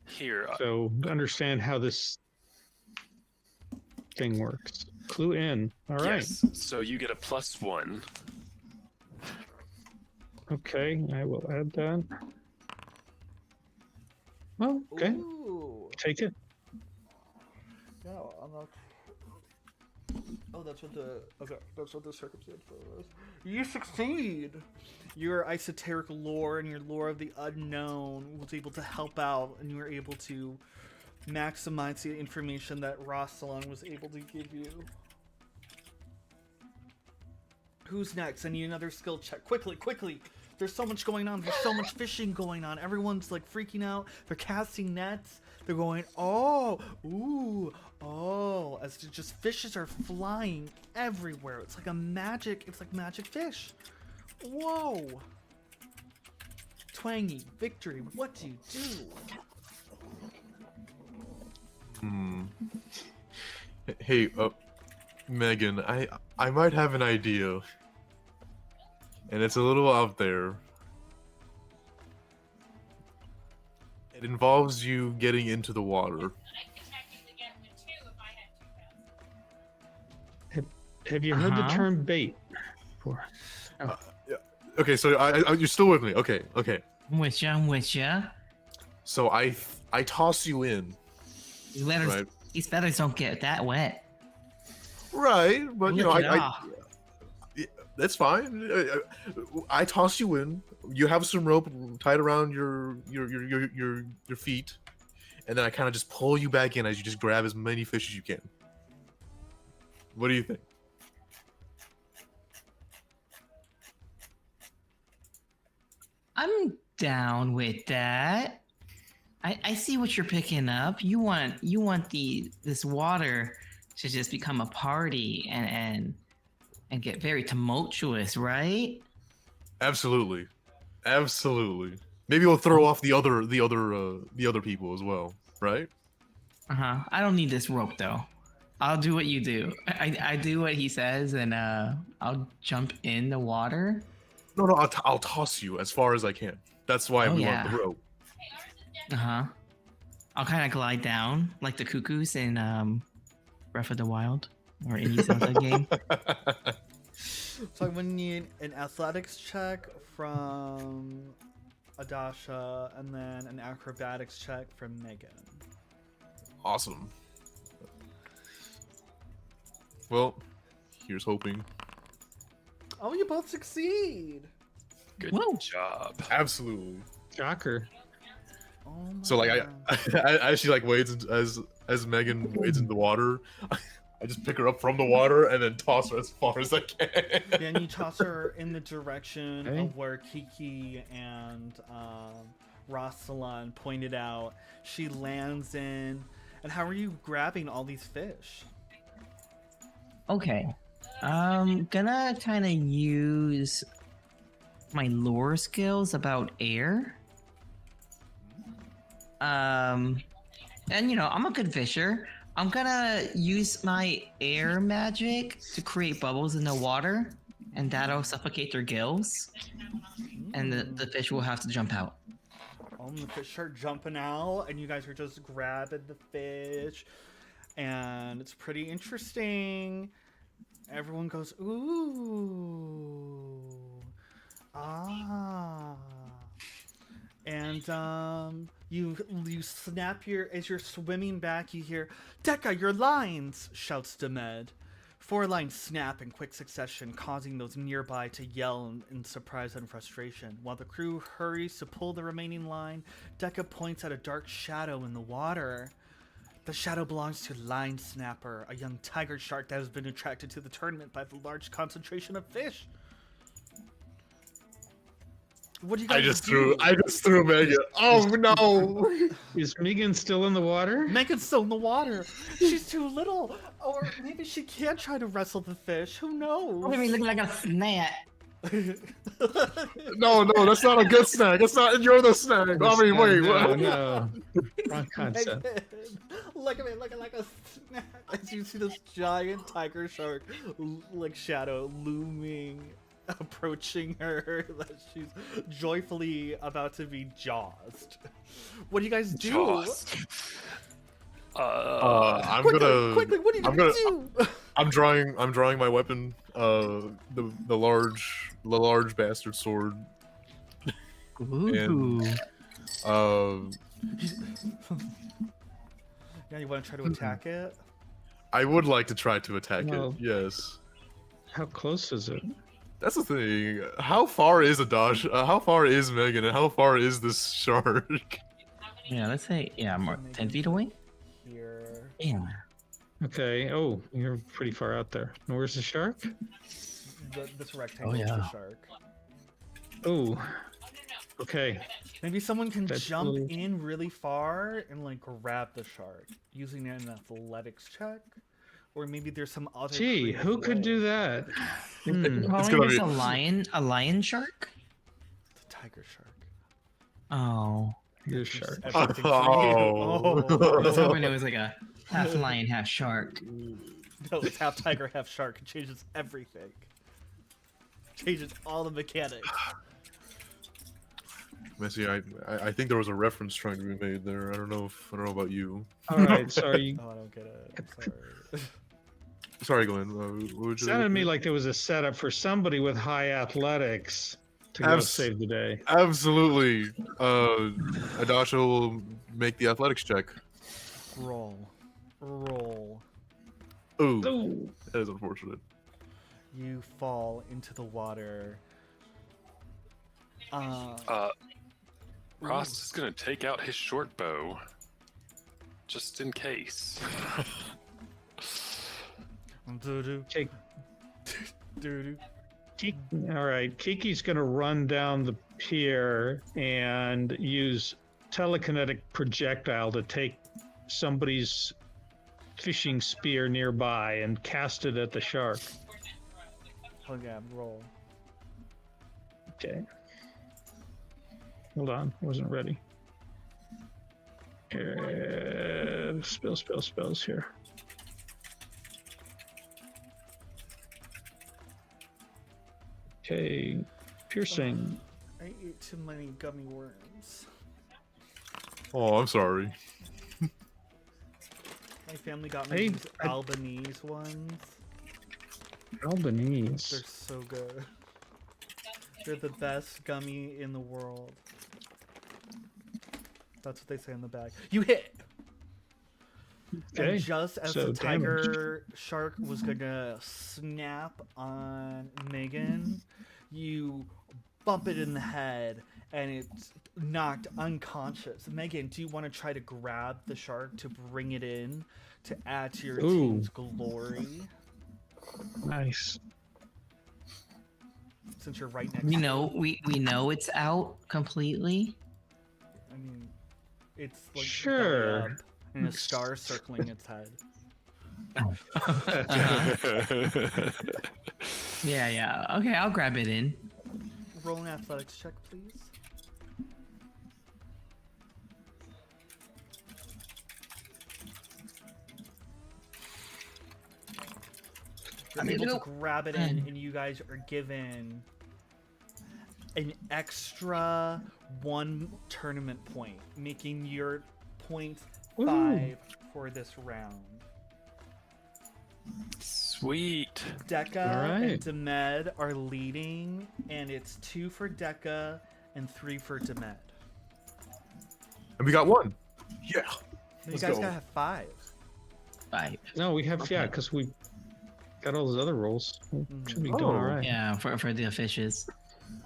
Here, So understand how this thing works. Clue in. All right. yes. So you get a +1. Okay, I will add that. Oh, okay. Ooh. Take it. Yeah, I'm not. Oh, that's what the circumstance was. You succeed. Your esoteric lore and your lore of the unknown was able to help out, and you were able to maximize the information that Rosalind was able to give you. Who's next? I need another skill check. Quickly, quickly. There's so much going on. There's so much fishing going on. Everyone's like freaking out. They're casting nets. They're going, oh, ooh, oh, as just fishes are flying everywhere. It's like magic fish. Whoa. Twangy, Victory, what do you do? Hey, Megan, I might have an idea. And it's a little out there. It involves you getting into the water. Have you heard the Uh-huh. term bait before? Okay, so you're still with me. Okay. I'm with ya. So I toss you in. These letters, Right. these feathers don't get that wet. Right, but you know, Lick it I off. that's fine. I toss you in. You have some rope tied around your feet, and then I kind of just pull you back in as you just grab as many fish as you can. What do you think? I'm down with that. I see what you're picking up. You want this water to just become a party and get very tumultuous, right? Absolutely. Maybe we'll throw off the other people as well, right? I don't need this rope though. I'll do what you do. I do what he says, and I'll jump in the water. No, I'll toss you as far as I can. That's why Oh, we yeah. want the rope. I'll kind of glide down like the cuckoos in Breath of the Wild or any Zelda game. So I'm gonna need an athletics check from Adasha, and then an acrobatics check from Megan. Awesome. Well, here's hoping. Oh, you both succeed! Good Whoa. job. Absolutely. Shocker. Oh my So like God. as she like wades as Megan wades into the water, I just pick her up from the water and then toss her as far as I can. Then you toss her in the direction Okay. of where Kiki and Rosalind pointed out. She lands in. And how are you grabbing all these fish? Okay. Gonna kind of use my lore skills about air. And you know, I'm a good fisher. I'm gonna use my air magic to create bubbles in the water, and that'll suffocate their gills, and the fish will have to jump out. Oh, the fish are jumping out, and you guys are just grabbing the fish. And it's pretty interesting. Everyone goes, ooh. Ah. And you snap as you're swimming back, you hear, "Dekka, your lines!" shouts Demed. 4 lines snap in quick succession, causing those nearby to yell in surprise and frustration. While the crew hurries to pull the remaining line, Dekka points at a dark shadow in the water. The shadow belongs to Line Snapper, a young tiger shark that has been attracted to the tournament by the large concentration of fish. What do you guys I just do? threw Megan. Oh no! Is Megan still in the water? Megan's still in the water. She's too little. Or maybe she can try to wrestle the fish. Who knows? Look at me looking like a snack. No, that's not a good snack. It's not. You're the snack. I mean, wait. No, what? no. Wrong concept. Look at me looking like a snack. As you see this giant tiger shark like shadow looming, approaching her, that she's joyfully about to be jawsed. What do you guys do? Jaws. I'm Quickly, gonna. quickly, what are you I'm gonna gonna- do? I'm drawing my weapon. The large bastard sword. Ooh. Yeah, you want to try to attack it? I would like to try to attack Well- it. Yes. How close is it? That's the thing. How far is Adash? How far is Megan? And how far is this shark? Yeah, let's say more 10 feet away. Here. Yeah. Okay. Oh, you're pretty far out there. And where's the shark? This rectangle is yeah. the shark. Oh. Okay. Maybe someone can That's jump really- in really far and like grab the shark using an athletics check, or maybe there's some other. Gee, creative who could way. do that? Hmm. Calling gonna this be- a lion shark? It's a tiger shark. Oh. Your Changes shark. everything for you. Oh. I was hoping it was like a half lion, half shark. No, it's half tiger, half shark. It changes everything. Changes all the mechanics. Messy, I think there was a reference trying to be made there. I don't know about you. All right. Sorry. Oh, I don't get it. I'm sorry. Sorry, Glenn. What would It you sounded to me like there was a setup for somebody with high athletics to go Abs- save the day. Absolutely. Adasha will make the athletics check. Roll. Roll. Ooh, Oh. that is unfortunate. You fall into the water. Ross is gonna take out his short bow, just in case. Doo-doo. Take- Doo-doo. All right. Kiki's going to run down the pier and use telekinetic projectile to take somebody's fishing spear nearby and cast it at the shark. Oh yeah, roll. Okay. Hold on. Wasn't ready. Spells here. Okay. Piercing. I ate too many gummy worms. Oh, I'm sorry. My family got me Hey, these Albanese ones. They're Albanese. so good. They're the best gummy in the world. That's what they say on the back. You hit! Okay. And just as so the tiger shark was gonna snap on Megan, you bump it in the head and it's knocked unconscious. Megan, do you want to try to grab the shark to bring it in to add to your Ooh. team's glory? Nice. Since you're right next We to know we know it's out completely. I mean, it's like belly Sure. up and a star circling its head. Yeah. Okay, I'll grab it in. Roll an athletics check, please. You're I'm able to able- grab it in, and you guys are given an extra 1 tournament point, making your point 5 for this round. Sweet. Dekka All and right. Demed are leading, and it's 2 for Dekka and 3 for Demed. And we got 1. Yeah. You Let's guys go. gotta have 5. 5. No, we have, yeah, Okay. because we got all those other rolls. We should be doing Oh. all right. Yeah, for the fishes.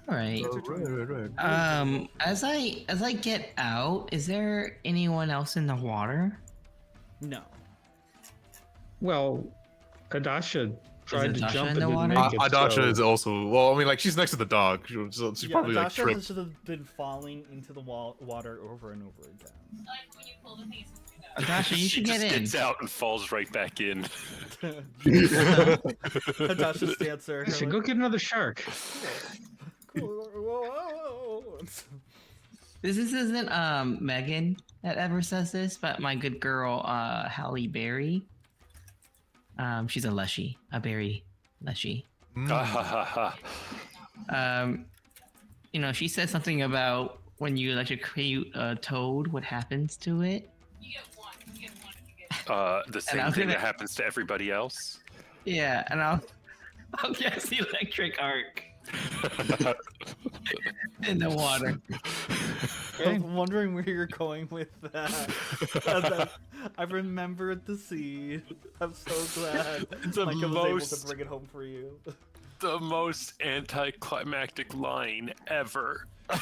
All right. Right. As I get out, is there anyone else in the water? No. Well, Adasha tried to Adasha jump in and the didn't water? make it. Adasha so- is also, well, I mean, like, she's next to the dog. So she's Yeah, probably, like, Adasha tripped. has just been falling into the water over and over again. Adasha, you She should just get in. gets out and falls right back in. Adasha's dancer. I said, go get another shark. Whoa. This isn't Megan that ever says this, but my good girl Halle Berry. She's a Leshy, a berry Leshy. Ha ha ha ha. You know, she says something about when you electrocute a toad, what happens to it? The same I'm thing gonna- that happens to everybody else. Yeah, and I'll guess the electric arc in the water. I was wondering where you're going with that. I remembered the scene. I'm so glad The Micah was able to most- bring it home for you. The most anticlimactic line ever. What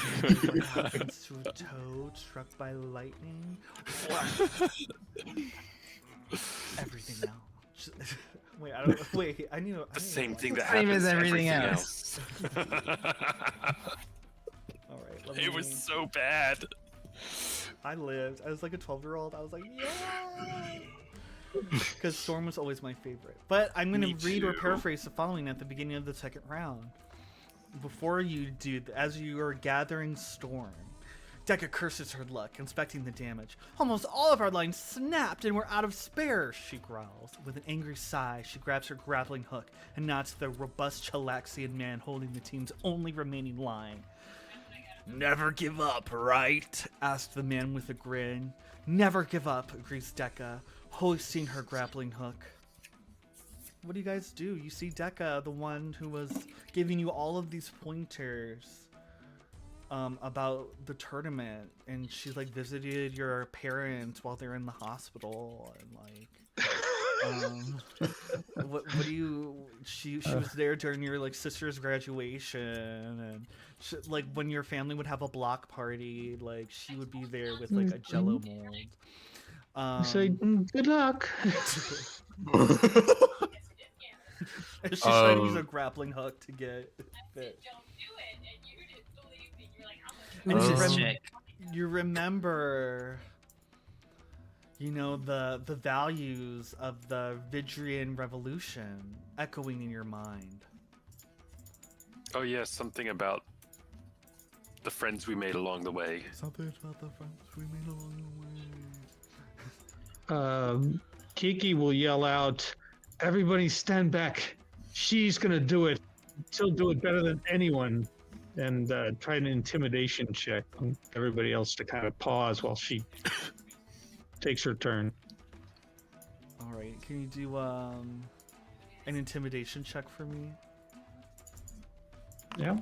happens to a toad struck by lightning? Everything else. Wait, I need to. The same thing that Same happens as to everything else. All right. It was so bad. I lived. I was like a 12-year-old. I was like, yeah. Because Storm was always my favorite. But I'm going Me to read or too. paraphrase the following at the beginning of the second round. Before you do, as you are gathering Storm, Dekka curses her luck, inspecting the damage. Almost all of our lines snapped and we're out of spares, she growls. With an angry sigh, she grabs her grappling hook and nods to the robust Chalaxian man holding the team's only remaining line. Never give up, right? Asked the man with a grin. Never give up, agrees Dekka, hoisting her grappling hook. What do you guys do? You see Dekka, the one who was giving you all of these pointers about the tournament, and she's like visited your parents while they're in the hospital, and like what do you she was there during your like sister's graduation, and like when your family would have a block party, like she would be there with like a jello mold. Say, good luck. She's trying to use a grappling hook to get fit. And Who's this chick? you remember, you know, the values of the Vidrian Revolution echoing in your mind. Oh yeah, something about the friends we made along the way. Something about the friends we made along the way. Kiki will yell out, everybody stand back. She's going to do it. She'll do it better than anyone. And try an intimidation check on everybody else to kind of pause while she takes her turn. All right, can you do an intimidation check for me? Yeah.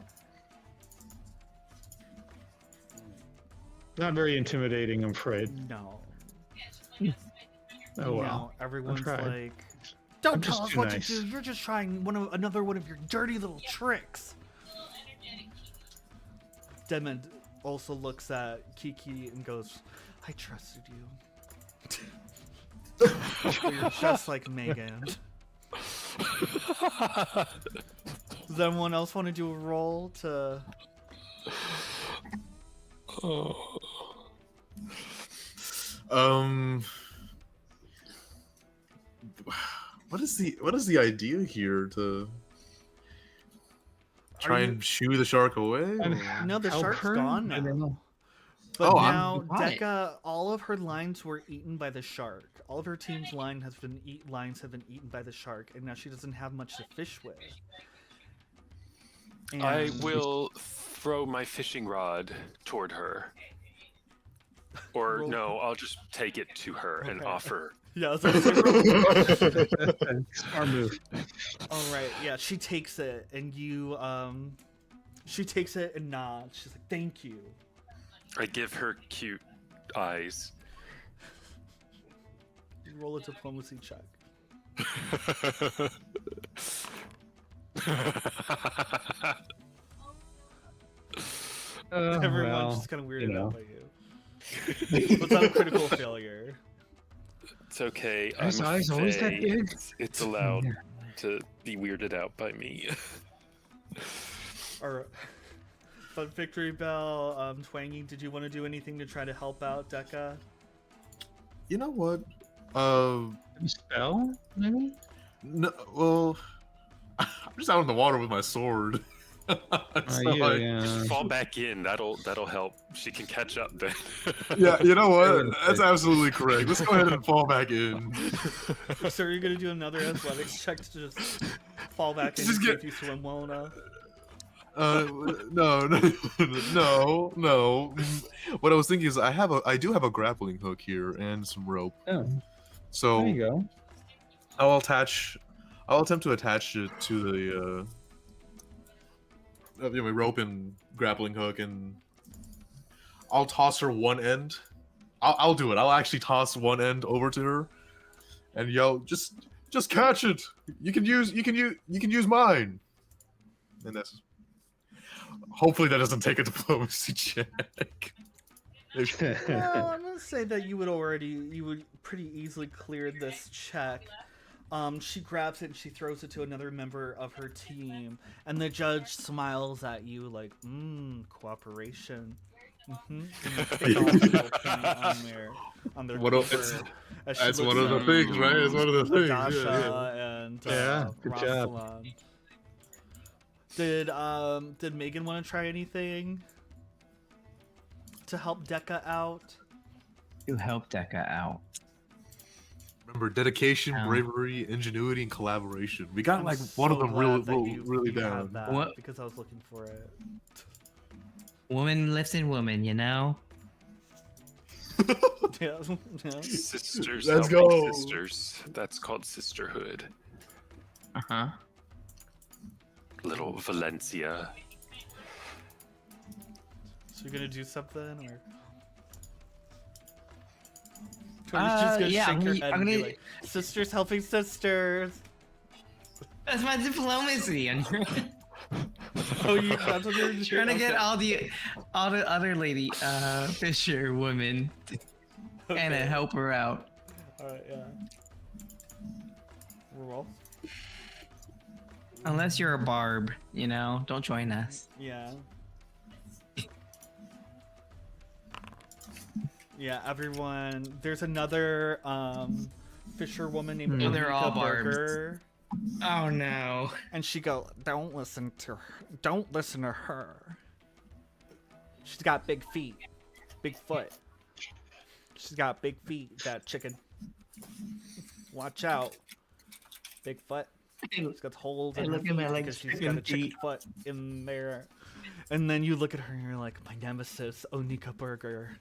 Not very intimidating, I'm afraid. No. Oh well. No, everyone's tried. like, don't I'm tell just us too what nice. to do. You're just trying another one of your dirty little tricks. Demond also looks at Kiki and goes, I trusted you. You're just like Megan. Does anyone else want to do a roll to... What is the idea here to try and shoo the shark away? or- No, the Help shark's her? gone I now. don't know. But Oh, now got it. Dekka, all of her lines were eaten by the shark. All of her team's lines have been eaten by the shark, and now she doesn't have much to fish with. And I will throw my fishing rod toward her. Or Roll. no, I'll just take it to her and Okay. offer. Yeah, I was gonna say, roll. Smart move. All right, yeah, she takes it, and she takes it and nods. She's like, "Thank you." I give her cute eyes. Roll a diplomacy check. Everyone's well, just kind of weirded you know. out by you. Without a critical failure. It's okay. His I'm a eyes always that fae. big? It's allowed to be weirded out by me. Alright. But Victory Bell, Twangy, did you want to do anything to try to help out Dekka? You know what? Spell, maybe? No, well, I'm just out in the water with my sword. So, Yeah, like, yeah. Fall back in. That'll help. She can catch up then. yeah, you know what? Fair That's enough. absolutely correct. Let's go ahead and fall back in. So you're gonna do another athletics check to just fall back in Just and see get- if you swim well enough? No. What I was thinking is I do have a grappling hook here and some rope. Oh, So there you go. I'll attempt to attach it to the rope and grappling hook, and I'll toss her one end. I'll do it. I'll actually toss one end over to her, and yell, "Just catch it. You can use mine." And that's hopefully that doesn't take a diplomacy check. Well, I'm gonna say that you would pretty easily clear this check. She grabs it and she throws it to another member of her team, and the judge smiles at you like, cooperation. And they take off the little paint on their What el- paper it's- as she That's looks one of the at things, right? It's one of the things. Adasha and Yeah, good job. Rosalind. Did Megan want to try anything to help Dekka out? To help Dekka out. Remember, dedication, Yeah. bravery, ingenuity, and collaboration. We got I'm like one of so them glad that really you have down. that, What? because I was looking for it. Woman lifting woman, you know? Yeah. Sisters Let's helping go. sisters. That's called sisterhood. Uh-huh. Little Valencia. So you're gonna do something, or? Tori's just gonna yeah, shake I'm her gonna- head I'm and be gonna- like, "Sisters helping sisters." That's my diplomacy. I'm Oh, that's what you're trying to get okay. all the other lady fisher women to kind of Okay. help her out. All right, yeah. Roll. Unless you're a barb, you know, don't join us. Yeah. Yeah, everyone. There's another fisherwoman named Oh, they're Ulrika all barbs. Berger, Oh no. and she go, "Don't listen to her. Don't listen to her. She's got big feet, big foot. She's got big feet. That chicken. Watch out, big foot. She's got holes in Hey, her look at my feet legs, because she's got chicken a chicken feet. foot in there." And then you look at her and you're like, "My nemesis, Onika Burger."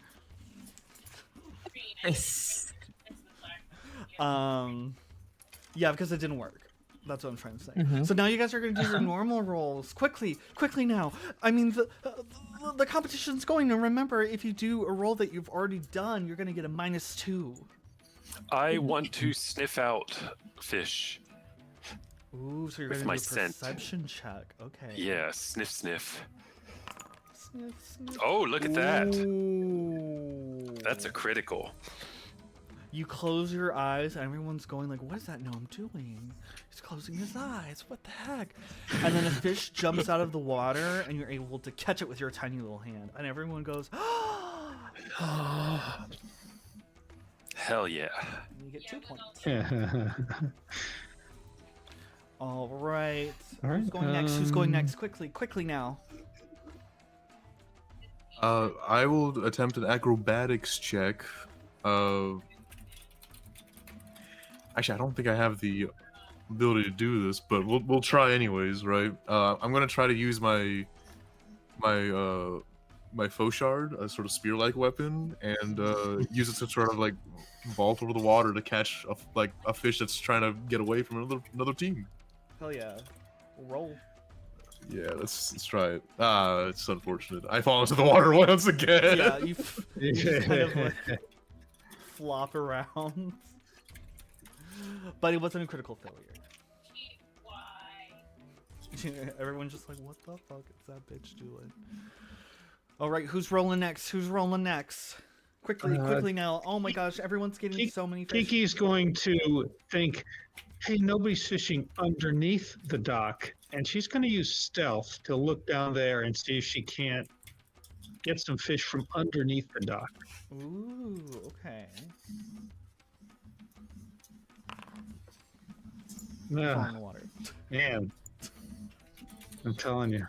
Yeah, because it didn't work. That's what I'm trying to say. So now you guys are going to do your normal rolls. Quickly now. I mean, the competition's going, and remember, if you do a roll that you've already done, you're going to get a -2. I want to sniff out fish. Ooh, so you're With going my to do a scent. perception check. Okay. Yeah, sniff, sniff. Sniff, sniff. Oh, look at that. Ooh. That's a critical. You close your eyes, and everyone's going like, "What is that gnome doing? He's closing his eyes. What the heck?" And then a fish jumps out of the water, and you're able to catch it with your tiny little hand. And everyone goes, Hell yeah. and you get 2 points. Yeah. All right. All right, Who's going next? Who's going next? Quickly now. I will attempt an acrobatics check. Actually, I don't think I have the ability to do this, but we'll try anyways, right? I'm gonna try to use my faux shard, a sort of spear-like weapon, and use it to sort of like vault over the water to catch a fish that's trying to get away from another team. Hell yeah. Roll. Yeah, let's try it. It's unfortunate. I fall into the water once again. Yeah, you just kind of like flop around. But it wasn't a critical failure. Everyone's just like, what the fuck is that bitch doing? All right, who's rolling next? Who's rolling next? Quickly now. Oh my gosh, everyone's getting so many fish. Kiki's going to think, hey, nobody's fishing underneath the dock. And she's going to use stealth to look down there and see if she can't get some fish from underneath the dock. Ooh, okay. Fall Nah, in the water. man, I'm telling you,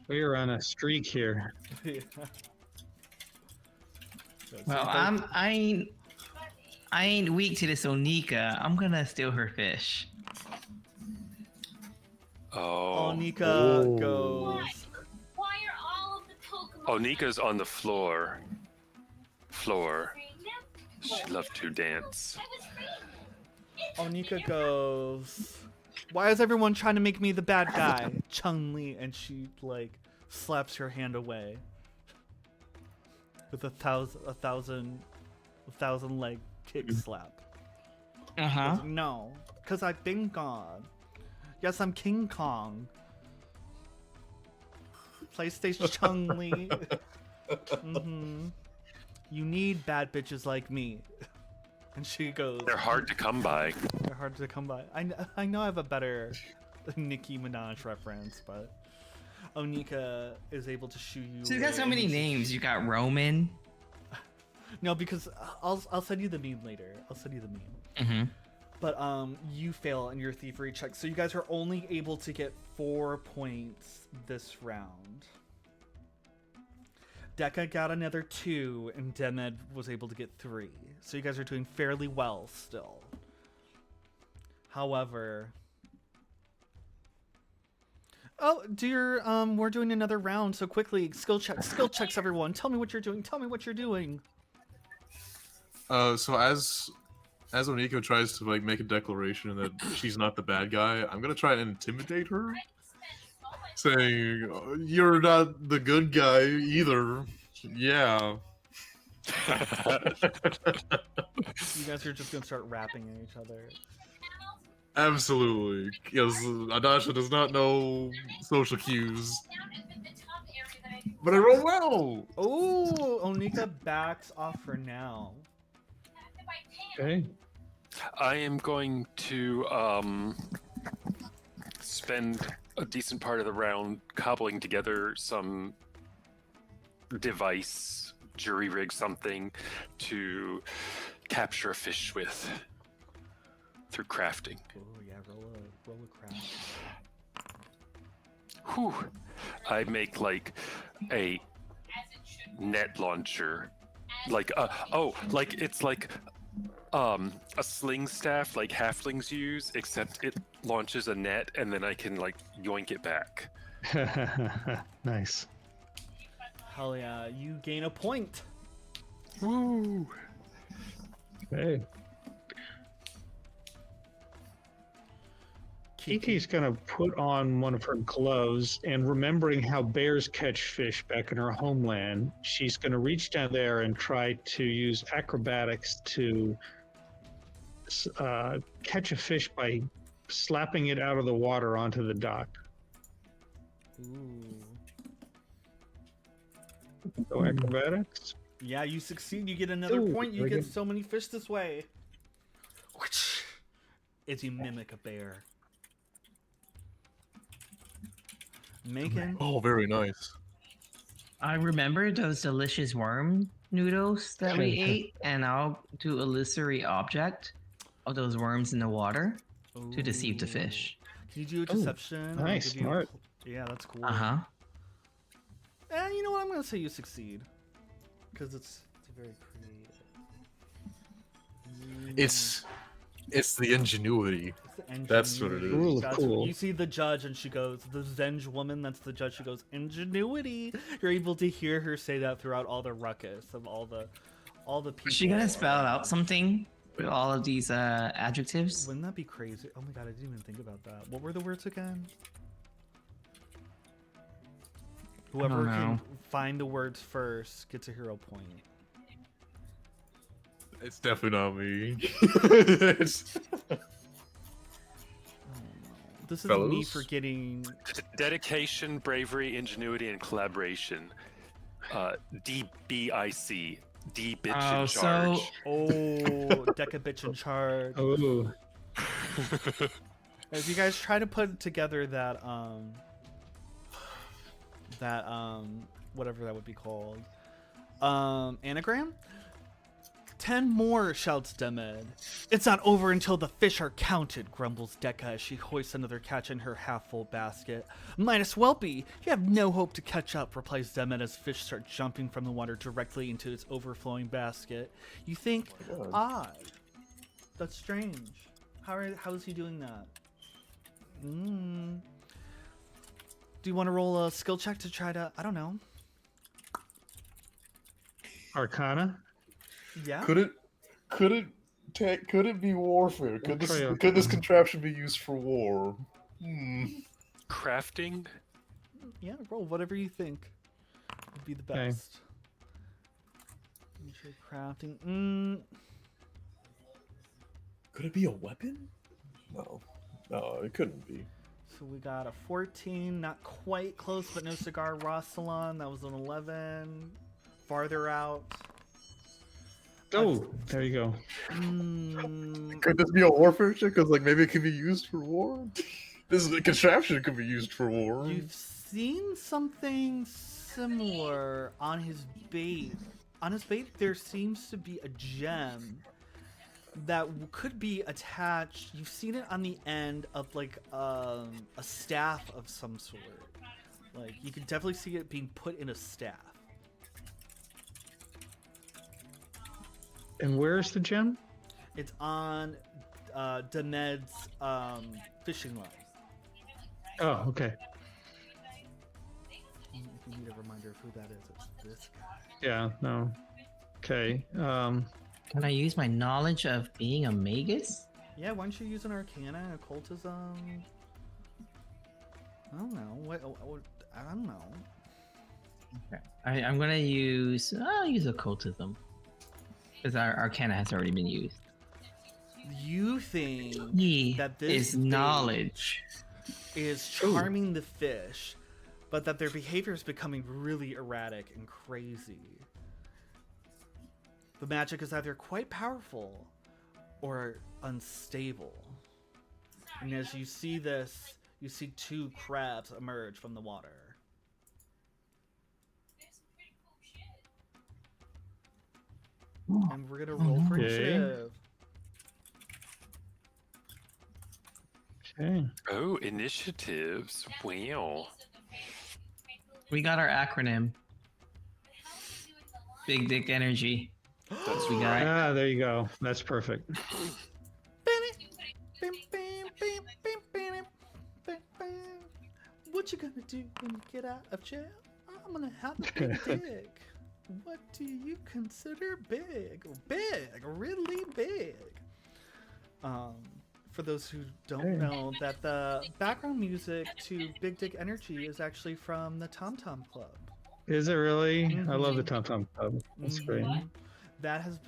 we are on a streak here. Yeah. Well, I ain't weak to this Onika. I'm gonna steal her fish. Oh. Onika goes. Why are all of the Pokemon? Oh, Nika's on the floor. She loved to dance. Onika goes. Why is everyone trying to make me the bad guy? Chun-Li, and she like slaps her hand away with a thousand leg kick slap. Uh-huh. No, because I've been gone. Yes, I'm King Kong. PlayStation Chun-Li. You need bad bitches like me. And she goes. They're hard to come by. They're hard to come by. I know I have a better Nicki Minaj reference, but Onika is able to shoo you. She's got so away. many names. You got Roman. No, because I'll send you the meme later. I'll send you the meme. Mm-hmm. But you fail in your thievery check, so you guys are only able to get 4 points this round. Dekka got another 2, and Demed was able to get 3. So you guys are doing fairly well still. However, oh dear, we're doing another round. So quickly, skill checks, everyone. Tell me what you're doing. Tell me what you're doing. So as Oniko tries to like make a declaration that she's not the bad guy, I'm gonna try and intimidate her, saying, "You're not the good guy either." Yeah. You guys are just gonna start rapping at each other. Absolutely. Yes, Adasha does not know social cues. But I roll well. Oh, Onika backs off for now. Okay. I am going to spend a decent part of the round cobbling together some device, jury rig something to capture a fish with through crafting. Oh yeah, roll a craft. Whew. I make like a net launcher, like like it's like a sling staff like halflings use, except it launches a net and then I can like yoink it back. Nice. Hell yeah, you gain a point. Woo! Okay. Kiki's gonna put on one of her gloves, and remembering how bears catch fish back in her homeland, she's gonna reach down there and try to use acrobatics to catch a fish by slapping it out of the water onto the dock. Ooh. So acrobatics. Yeah, you succeed. You get another Ooh, point. You very get good. so many fish this way. As you mimic a bear. Macon. Oh, very nice. I remember those delicious worm noodles that we ate, and I'll do illusory object of those worms in the water to deceive the fish. Can you do a deception? I'll nice, give you- smart. Yeah, that's cool. Uh-huh. You know what? I'm gonna say you succeed, because it's very creative. It's the ingenuity. It's the That's what it is. ingenuity. Cool, That's cool. what- you see the judge, and she goes, the Zenge woman. That's the judge. She goes, ingenuity. You're able to hear her say that throughout all the ruckus of all the people. Is she gonna spell out something with all of these adjectives? Wouldn't that be crazy? Oh my god, I didn't even think about that. What were the words again? Whoever can know. find the words first gets a hero point. It's definitely not me. This is me Fellows? forgetting. Dedication, bravery, ingenuity, and collaboration. DBIC. D bitch Oh, in so charge. Oh, Deca bitch in charge. Oh, If you guys try to put together that whatever that would be called, anagram. 10 more, shouts Demed. It's not over until the fish are counted, grumbles Deca as she hoists another catch in her half-full basket. Might as well be. You have no hope to catch up, replies Demed as fish start jumping from the water directly into its overflowing basket. You think, odd. That's strange. How is he doing that? Do you want to roll a skill check to try to, I don't know. Arcana. Yeah. Could it be warfare? Could We'll try could this Arcana. contraption be used for war? Crafting. Yeah, roll whatever you think would be the Okay. best. Nature crafting. Could it be a weapon? No, it couldn't be. So we got a 14, not quite close, but no cigar. Rossalon, that was an 11. Farther out. Oh, there you go. Could this be a warfare check? Because maybe it could be used for war. This is a contraption that could be used for war. You've seen something similar on his bait. On his bait, there seems to be a gem that could be attached. You've seen it on the end of a staff of some sort. Like you can definitely see it being put in a staff. And where's the gem? It's on Demed's fishing line. Oh, okay. If you need a reminder of who that is, it's this guy. Yeah, no. Okay. can I use my knowledge of being a magus? Yeah, why don't you use an arcana, occultism? I don't know. I don't know. Okay. I'm gonna use. I'll use occultism because our arcana has already been used. You think He that this is bait knowledge. is charming the fish, but that their behavior is becoming really erratic and crazy. The magic is either quite powerful or unstable. And as you see this, you see two crabs emerge from the water. And we're gonna roll for Okay. initiative. Okay. Oh, initiatives. Wow. We got our acronym. Big Dick Energy. That's We got. Ah, there you go. That's perfect. What you gonna do when you get out of jail? I'm gonna have a big dick. What do you consider big? Big, really big. For those who don't know, that the background music to Big Dick Energy is actually from the Tom Tom Club. Is it really? I love the Tom Tom Club. That's great. Mhm. That has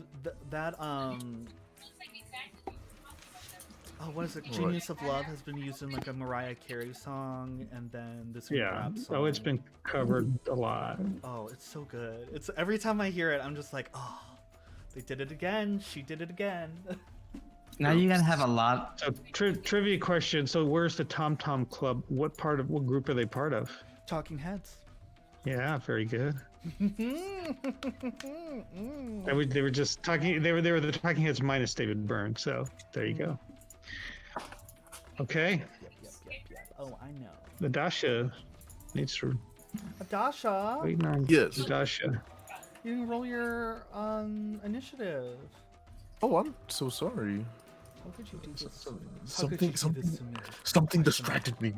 oh, what is it? Genius of Love has been used in like a Mariah Carey song, and then this Yeah. rap song. Oh, it's been covered a lot. Oh, it's so good. It's every time I hear it, I'm just like, oh, they did it again. She did it again. Now you're gonna have a lot. So, trivia question. So, where's the Tom Tom Club? What group are they part of? Talking Heads. Yeah, very good. Mm. They were just talking. They were the Talking Heads minus David Byrne. So there you go. Okay, Yep. Oh, I know. Nadasha needs to Adasha, waiting on Yes. Nadasha. you can roll your initiative. Oh, I'm so sorry. How could you do this? Something to me? something distracted me.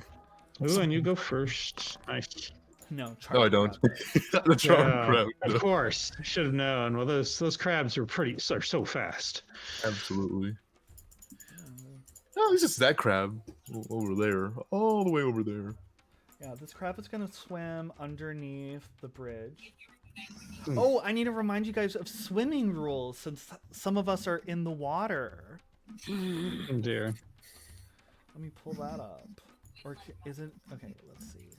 Ooh, and you go first. Nice. No, No, I Charlie don't. got that. The charm Yeah, crowd. of course, should have known. Well, those crabs are so fast. Absolutely. Oh, it's just that crab over there, all the way over there. Yeah, this crab is gonna swim underneath the bridge. Hmm. Oh, I need to remind you guys of swimming rules since some of us are in the water. Oh dear. Let me pull that up. Or is it? Okay, let's see.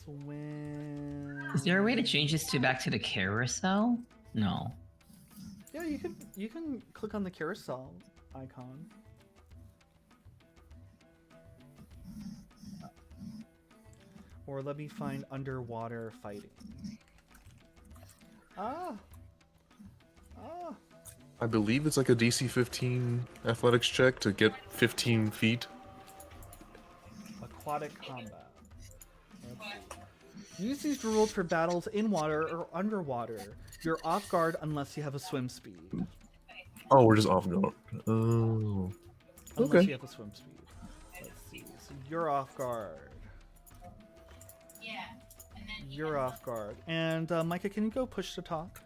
Swim. Is there a way to change this to back to the carousel? No. Yeah, you can click on the carousel icon. Or let me find underwater fighting. Ah. I believe it's like a DC 15 athletics check to get 15 feet. Aquatic combat. Let's see. Use these rules for battles in water or underwater. You're off guard unless you have a swim speed. Oh, we're just off guard. Oh. Unless Okay. you have a swim speed. Let's see. So you're off guard. Yeah. And then You're off guard. And Micah, can you go push to talk?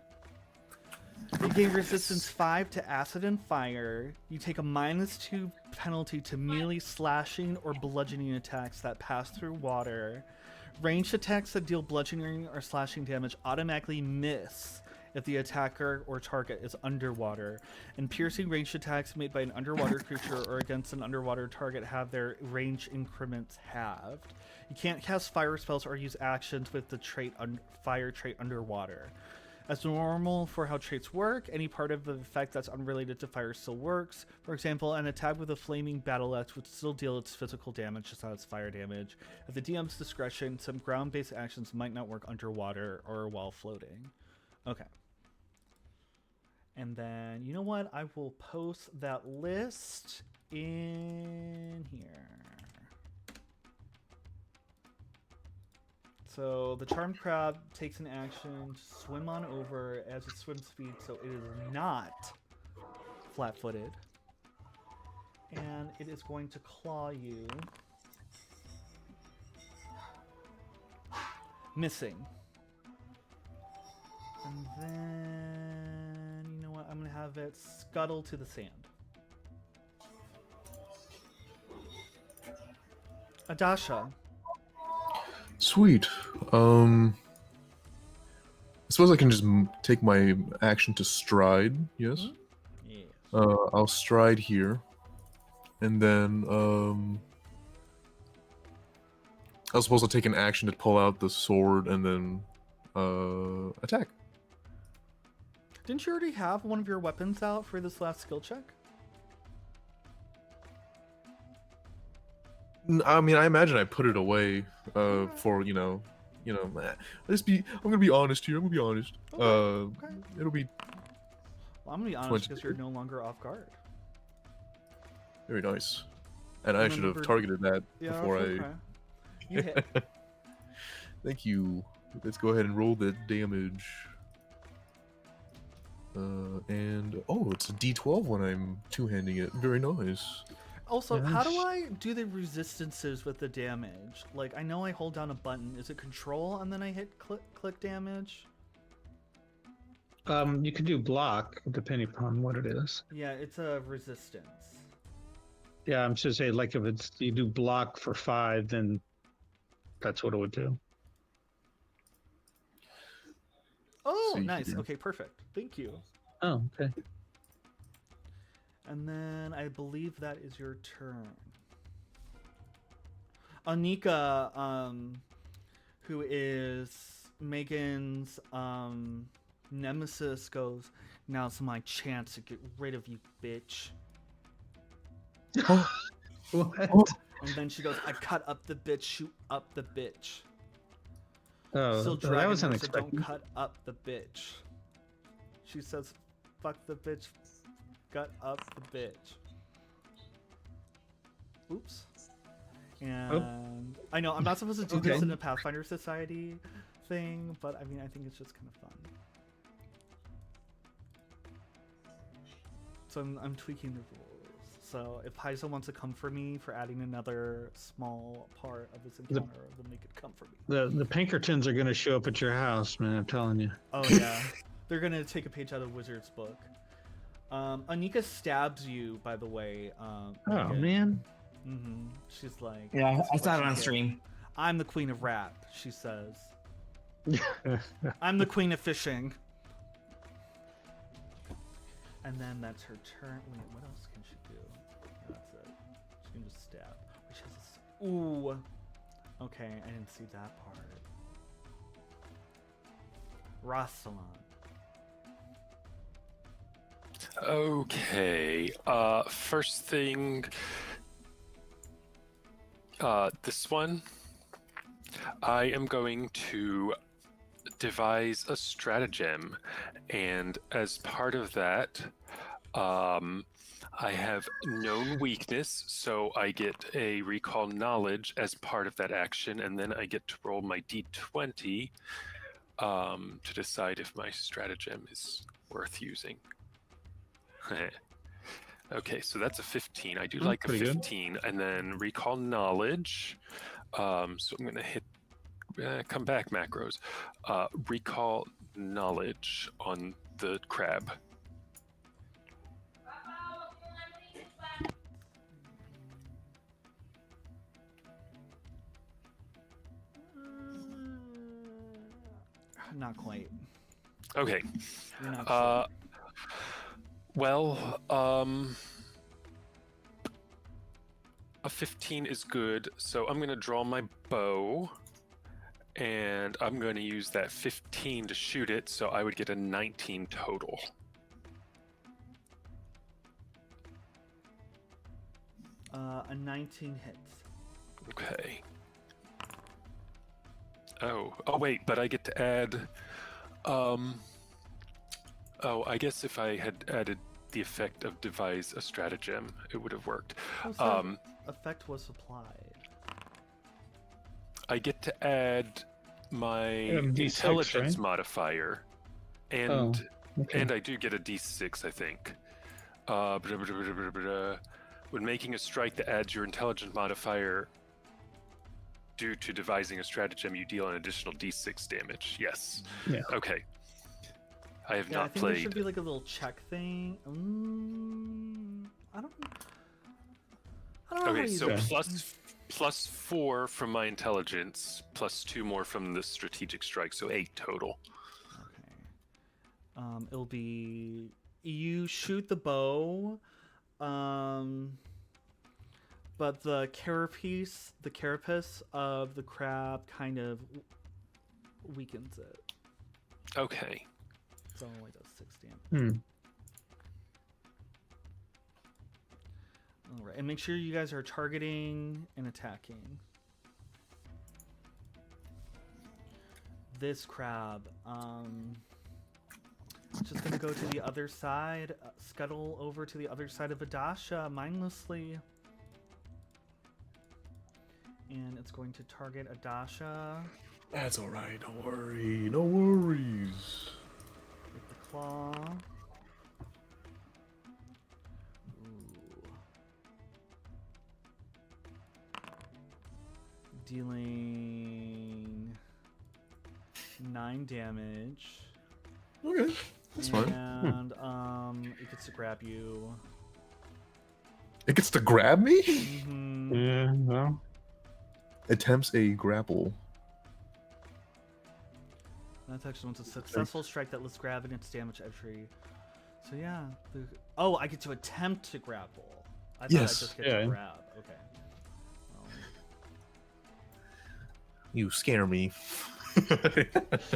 You gain resistance 5 to acid and fire. You take a -2 penalty to melee slashing or bludgeoning attacks that pass through water. Ranged attacks that deal bludgeoning or slashing damage automatically miss if the attacker or target is underwater. And piercing ranged attacks made by an underwater creature or against an underwater target have their range increments halved. You can't cast fire spells or use actions with the trait fire trait underwater. As normal for how traits work, any part of the effect that's unrelated to fire still works. For example, an attack with a flaming battle axe would still deal its physical damage, just not its fire damage. At the DM's discretion, some ground-based actions might not work underwater or while floating. Okay. And then, you know what? I will post that list in here. So the charmed crab takes an action to swim on over as its swim speed, so it is not flat-footed. And it is going to claw you. Missing. And then, you know what? I'm going to have it scuttle to the sand. Adasha. Sweet. I suppose I can just take my action to stride. Yes. Yes. I'll stride here, and then I was supposed to take an action to pull out the sword and then attack. Didn't you already have one of your weapons out for this last skill check? I mean, I imagine I put it away for I'm gonna be honest here. I'm gonna be honest. Okay. It'll be Well, I'm gonna be honest because you're no longer off guard. very nice, and I should have Remember- targeted that Yeah, before okay. You hit. Thank you. Let's go ahead and roll the damage. And oh, it's a D12 when I'm two-handing it. Very nice. Also, how do Yes. I do the resistances with the damage? Like, I know I hold down a button. Is it control and then I hit click damage? You could do block depending upon what it is. Yeah, it's a resistance. Yeah, I'm just saying, like if it's you do block for 5, then that's what it would do. Oh, See nice. here. Okay, perfect. Thank you. Oh, okay. And then I believe that is your turn. Anika, who is Megan's nemesis, goes, "Now's my chance to get rid of you, bitch." What? And then she goes, "I cut up the bitch, shoot up the bitch." Oh, Still that dragging was her, so unexpected. don't cut up the bitch. She says, "Fuck the bitch, gut up the bitch." Oops. And I know I'm not supposed to do this Okay. in a Pathfinder Society thing, but I mean I think it's just kind of fun. So I'm tweaking the rules. So if Paizo wants to come for me for adding another small part of this encounter, then they could come for me. The Pinkertons are going to show up at your house, man. I'm telling you. Oh yeah, they're gonna take a page out of Wizard's book. Anika stabs you, by the way. Oh man. Mm-hmm. She's like, Yeah, "This I is saw what it you on get." stream. I'm the queen of rap, she says. I'm the queen of fishing. And then that's her turn. Wait, what else can she do? That's it. She can just stab. She has a ooh. Okay, I didn't see that part. Rossalon. Okay. First thing. This one. I am going to devise a stratagem, and as part of that, I have known weakness, so I get a recall knowledge as part of that action, and then I get to roll my d20 to decide if my stratagem is worth using. Okay, so that's a 15. I do like a pretty good. 15, and then recall knowledge. So I'm going to hit come back macros. Recall knowledge on the crab. Not quite. Okay. You're not sure. Well, a 15 is good, so I'm going to draw my bow, and I'm going to use that 15 to shoot it, so I would get a 19 total. A 19 hits. Okay. Oh, wait, but I get to add, oh, I guess if I had added the effect of devise a stratagem, it would have worked. Oh, so effect was applied. I get to add my D6, intelligence right? modifier, and Okay. and I do get a d6, I think. When making a strike that adds your intelligence modifier due to devising a stratagem, you deal an additional d6 damage. Yes. Yeah. Okay. I have Yeah, I not think there played. should be like a little check thing. I don't know. Okay, how you so do it. plus 4 from my intelligence, plus 2 more from the strategic strike, so 8 total. Okay. It'll be you shoot the bow, but the carapace of the crab kind of weakens it. Okay. So it only does 6 damage. All right, and make sure you guys are targeting and attacking. This crab, just gonna go to the other side, scuttle over to the other side of Adasha mindlessly. And it's going to target Adasha That's all right. Don't worry. No worries. with the claw. Ooh. Dealing 9 damage. Okay, that's fine. And it gets to grab you. It gets to grab me. Mm-hmm. Yeah. Well. Attempts a grapple. That's actually once a successful strike that lets grab and its damage entry. So yeah. Oh, I get to attempt to grapple. I thought Yes. I just get to grab. Okay. Well, You scare me. let's see if I get this.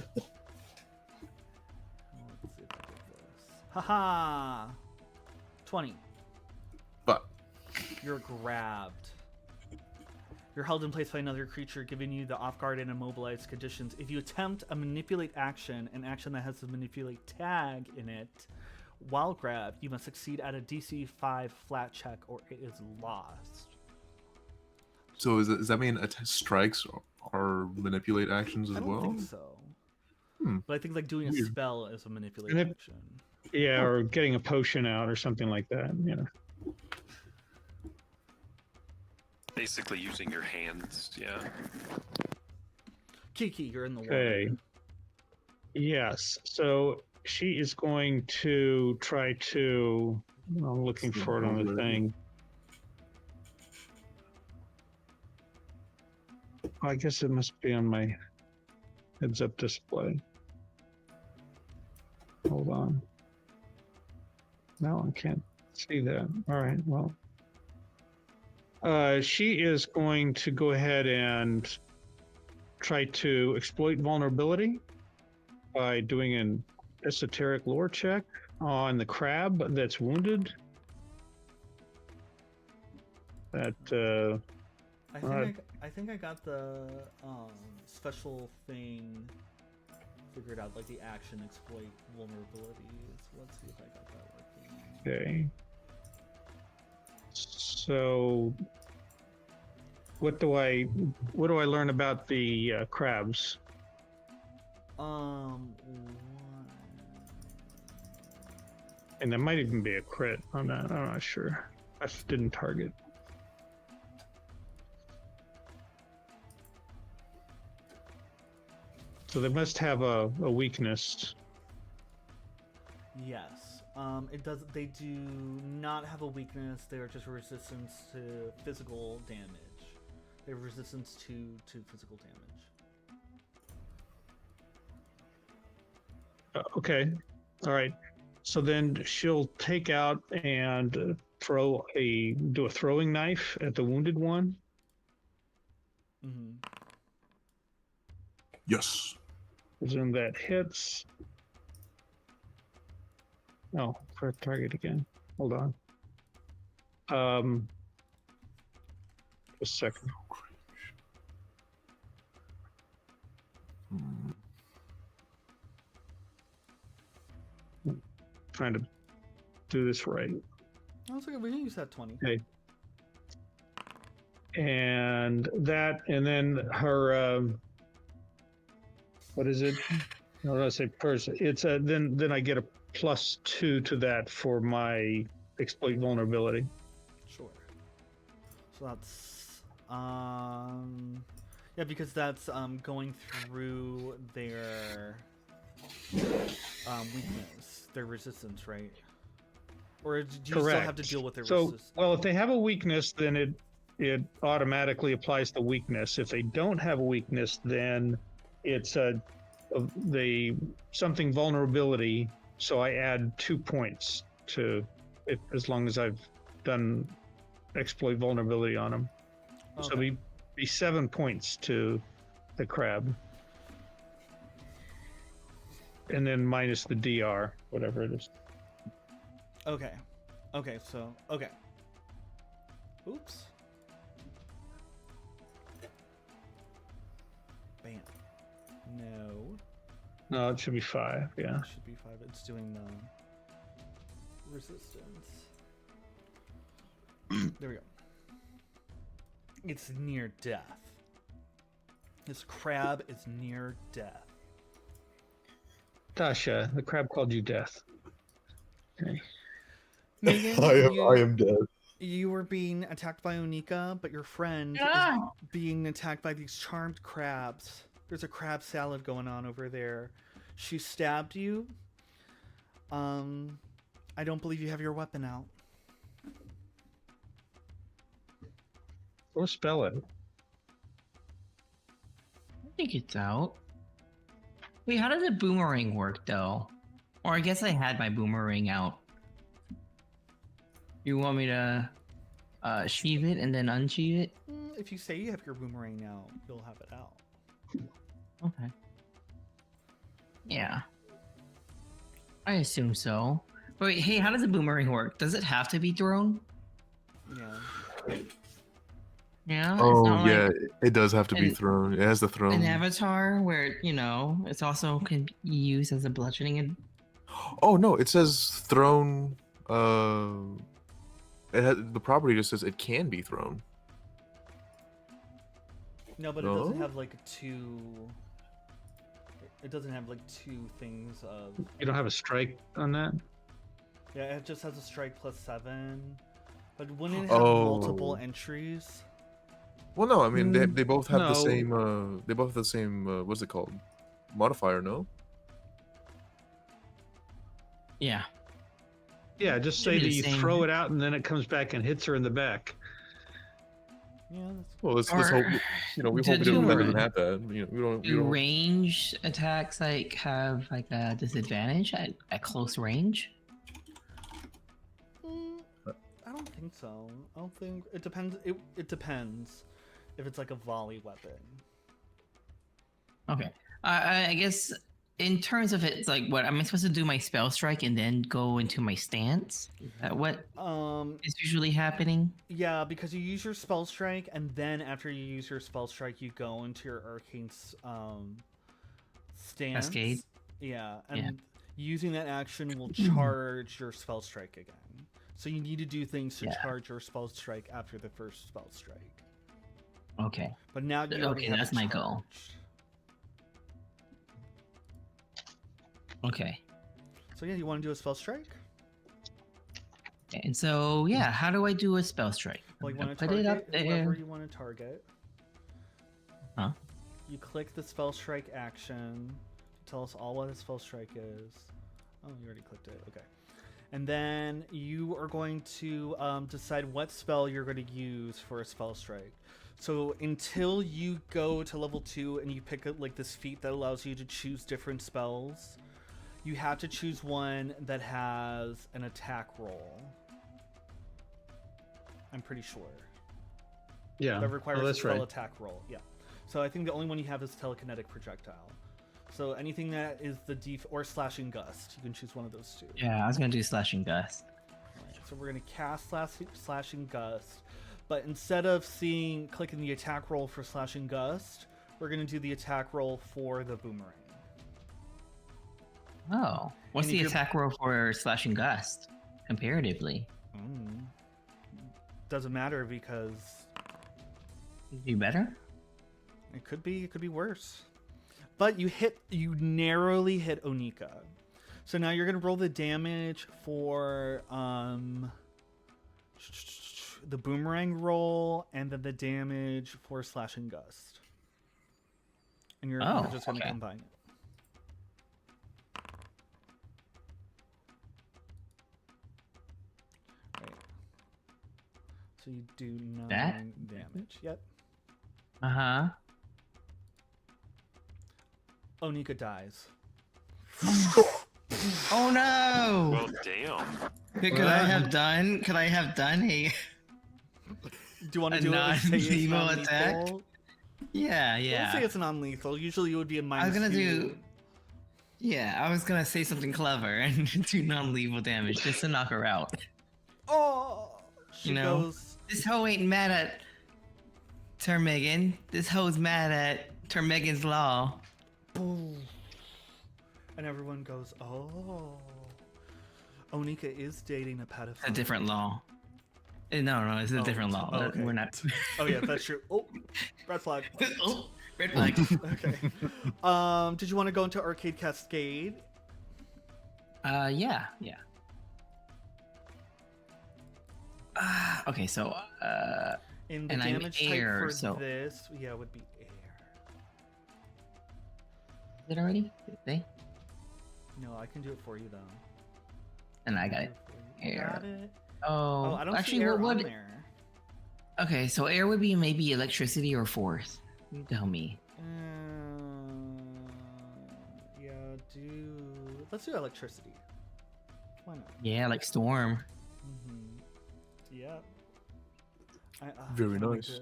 Haha! 20. But You're grabbed. You're held in place by another creature, giving you the off-guard and immobilized conditions. If you attempt a manipulate action, an action that has the manipulate tag in it, while grabbed, you must succeed at a DC 5 flat check or it is lost. so does that mean strikes are manipulate actions as I don't well? think so. Hmm. But I think like doing a Weird. spell is a manipulate And action. Yeah, or getting a potion out or something like that. Yeah. Basically using your hands, yeah. Kiki, you're in the water. Okay. Yes. So she is going to try to. I'm looking for it on the thing. I guess it must be on my heads-up display. Hold on. No, I can't see that. All right, well. She is going to go ahead and try to exploit vulnerability by doing an esoteric lore check on the crab that's wounded. That I think I got the special thing figured out, like the action exploit vulnerabilities. Let's see if I got that working. okay. So, what do I learn about the crabs? One. And there might even be a crit on that. I'm not sure. I didn't target. So they must have a weakness. Yes. It does. They do not have a weakness. They are just resistance to physical damage. They have resistance to physical damage. Okay. All right. So then she'll take out and do a throwing knife at the wounded one. Mm-hmm. Yes. Presume that hits. Oh, for target again. Hold on. A second. Trying to do this right. Oh, it's okay. We can use that 20. Okay. And then her what is it? No, I say person. It's then I get a +2 to that for my exploit vulnerability. Sure. So that's yeah, because that's going through their weakness, their resistance, right? Or do you still have to deal with their resistance? Well, if they have a weakness, then it automatically applies the weakness. If they don't have a weakness, then it's the something vulnerability. So I add 2 points to it as long as I've done exploit vulnerability on them. Okay. So be 7 points to the crab, and then minus the DR, whatever it is. Okay. Okay, so okay. Oops. Bam. No. No, it should be 5. Yeah. It should be 5. It's doing the resistance. There we go. It's near death. This crab is near death. Tasha, the crab called you death. Okay. Megan, I am dead. you were being attacked by Onika, but your friend Ah! is being attacked by these charmed crabs. There's a crab salad going on over there. She stabbed you. I don't believe you have your weapon out. Or spell it. I think it's out. Wait, how does the boomerang work though? Or I guess I had my boomerang out. You want me to sheath it and then unsheath it? If you say you have your boomerang now, you'll have it out. Okay. Yeah. I assume so. Wait, hey, how does the boomerang work? Does it have to be thrown? Yeah. Yeah. It's Oh not yeah, like it does have to be an- thrown. It has the thrown. an avatar where it's also can be used as a bludgeoning. And Oh no, it says thrown. The property just says it can be thrown. No, but it doesn't No? have like two. It doesn't have like 2 things of. You don't have a strike on that? Yeah, it just has a strike +7. But wouldn't it have multiple entries? Well, no, I mean they both have the No. same. They both have the same. What's it called? Modifier, no? yeah. Yeah, just Should say be that the you same. throw it out and then it comes back and hits her in the back. Yeah, that's Well, let's Or hope. We hope to it doesn't do- have that. We don't. We Do don't. range attacks like have like a disadvantage at close range? Mm, I don't think so. I don't think it depends. It depends if it's like a volley weapon. Okay. I guess in terms of it, it's like what am I supposed to do my spell strike and then go into my stance? What is usually happening? Yeah, because you use your spell strike, and then after you use your spell strike, you go into your arcane stance. Cascade? Yeah, and Yeah. using that action will charge your spell strike again. So you need to do things to Yeah. charge your spell strike after the first spell strike. Okay. But now you already Okay, have that's it my goal. charged. Okay. So yeah, you want to do a spell strike? And so yeah, how do I do a spell strike? Well, you I'm want to gonna target put it up whoever there. you want to target. Huh? You click the spell strike action. Tell us all what a spell strike is. Oh, you already clicked it. Okay. And then you are going to decide what spell you're going to use for a spell strike. So until you go to level 2 and you pick up like this feat that allows you to choose different spells, you have to choose one that has an attack roll. I'm pretty sure. Yeah. That requires a that's spell right. attack roll. Yeah. So I think the only one you have is telekinetic projectile. So anything that is the or slashing gust, you can choose one of those two. Yeah, I was gonna do slashing gust. Alright, so we're gonna cast slashing gust, but instead of clicking the attack roll for slashing gust, we're gonna do the attack roll for the boomerang. Oh, what's And the if you're- attack roll for slashing gust comparatively? Doesn't matter because Do better? it could be worse. But you narrowly hit Onika. So now you're gonna roll the damage for the boomerang roll and then the damage for slashing gust. And you're just gonna okay. combine it. Right. So you do 9 That? damage. Yep. Uh huh. Onika dies. Oh no! Well, damn. Could I have done? Could I have done a? Do you want A to do it and say it's non-lethal non-lethal? attack? Yeah, Let's say yeah. it's non-lethal. Usually it would be a I minus was gonna 2. do. Yeah, I was gonna say something clever and do non-lethal damage just to knock her out. Oh, she You know? goes. This hoe ain't mad at Termegan. This hoe's mad at Termegan's law. Boom. And everyone goes, oh. Onika is dating a Pathfinder. A different law. No, it's a different law. oh, okay. We're not. Oh yeah, that's true. Oh, red flag. Oh, red flag. Okay. Did you want to go into Arcade Cascade? Yeah. Okay, so In the and I'm damage air, type for so- this, yeah, would be air. did it already? Did they? No, I can do it for you though. And I got it. You Air. got it. Oh, I don't actually, see air what on would? there. Okay, so air would be maybe electricity or force. You tell me. Yeah, let's do electricity. Why not? Yeah, like storm. Mm-hmm. Yeah. Very I need nice. to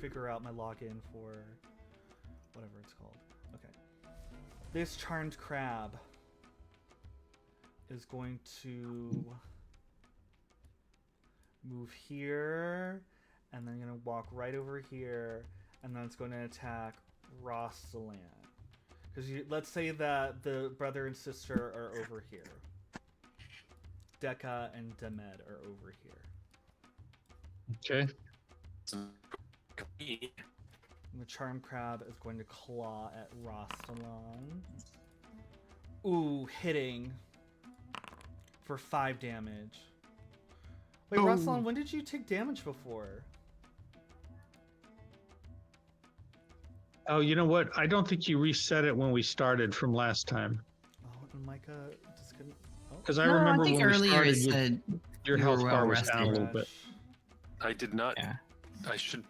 figure out my login for whatever it's called. Okay. This charmed crab is going to move here, and then gonna walk right over here, and then it's going to attack Rostalan. Because let's say that the brother and sister are over here. Deka and Demed are over here. Okay. And the charm crab is going to claw at Rostalan. Ooh, hitting for 5 damage. Wait, Oh. Rostalan, when did you take damage before? Oh, you know what? I don't think you reset it when we started from last time. Oh, and Micah just couldn't. Oh, Because I No, remember I think when we earlier started, it said your you health were bar was well down a little gosh. bit. I did not. Yeah. I should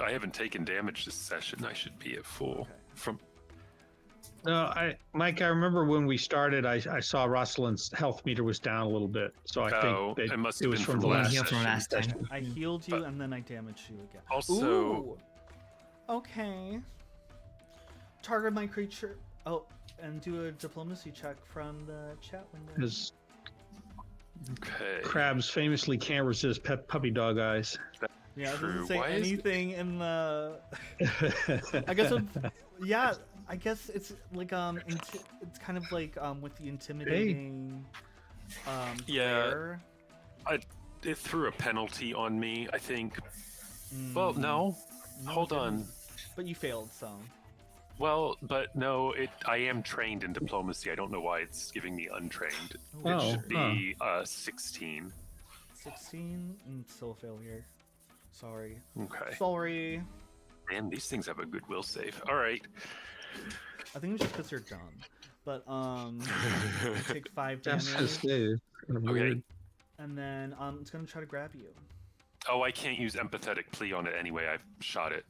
I haven't taken damage this session. I should be at full. Okay. From No, Mike, I remember when we started, I saw Rosalind's health meter was down a little bit, so I Oh, think it must it have was been from from the Didn't last heal from session. last time. I healed you But- and then I damaged you again. Also, Ooh. Okay. Target my creature. Oh, and do a diplomacy check from the chat window. Because okay. crabs famously can't resist puppy dog eyes. Yeah, it True. doesn't say Why is it- anything in the. I guess. Yeah, I guess it's like it's kind of like with the intimidating. Yeah. glare. It threw a penalty on me, I think. Well, Mm, no. no, it Hold didn't. on. But you failed, so. Well, but no, I am trained in diplomacy. I don't know why it's giving me untrained. Oh, It Oh, should be 16. 16 and still a failure. Sorry. Okay. Sorry. Man, these things have a goodwill save. All right. I think it's just because you're dumb. But you take 5 That's damage, just it. Okay. and then it's gonna try to grab you. Oh, I can't use empathetic plea on it anyway. I've shot it.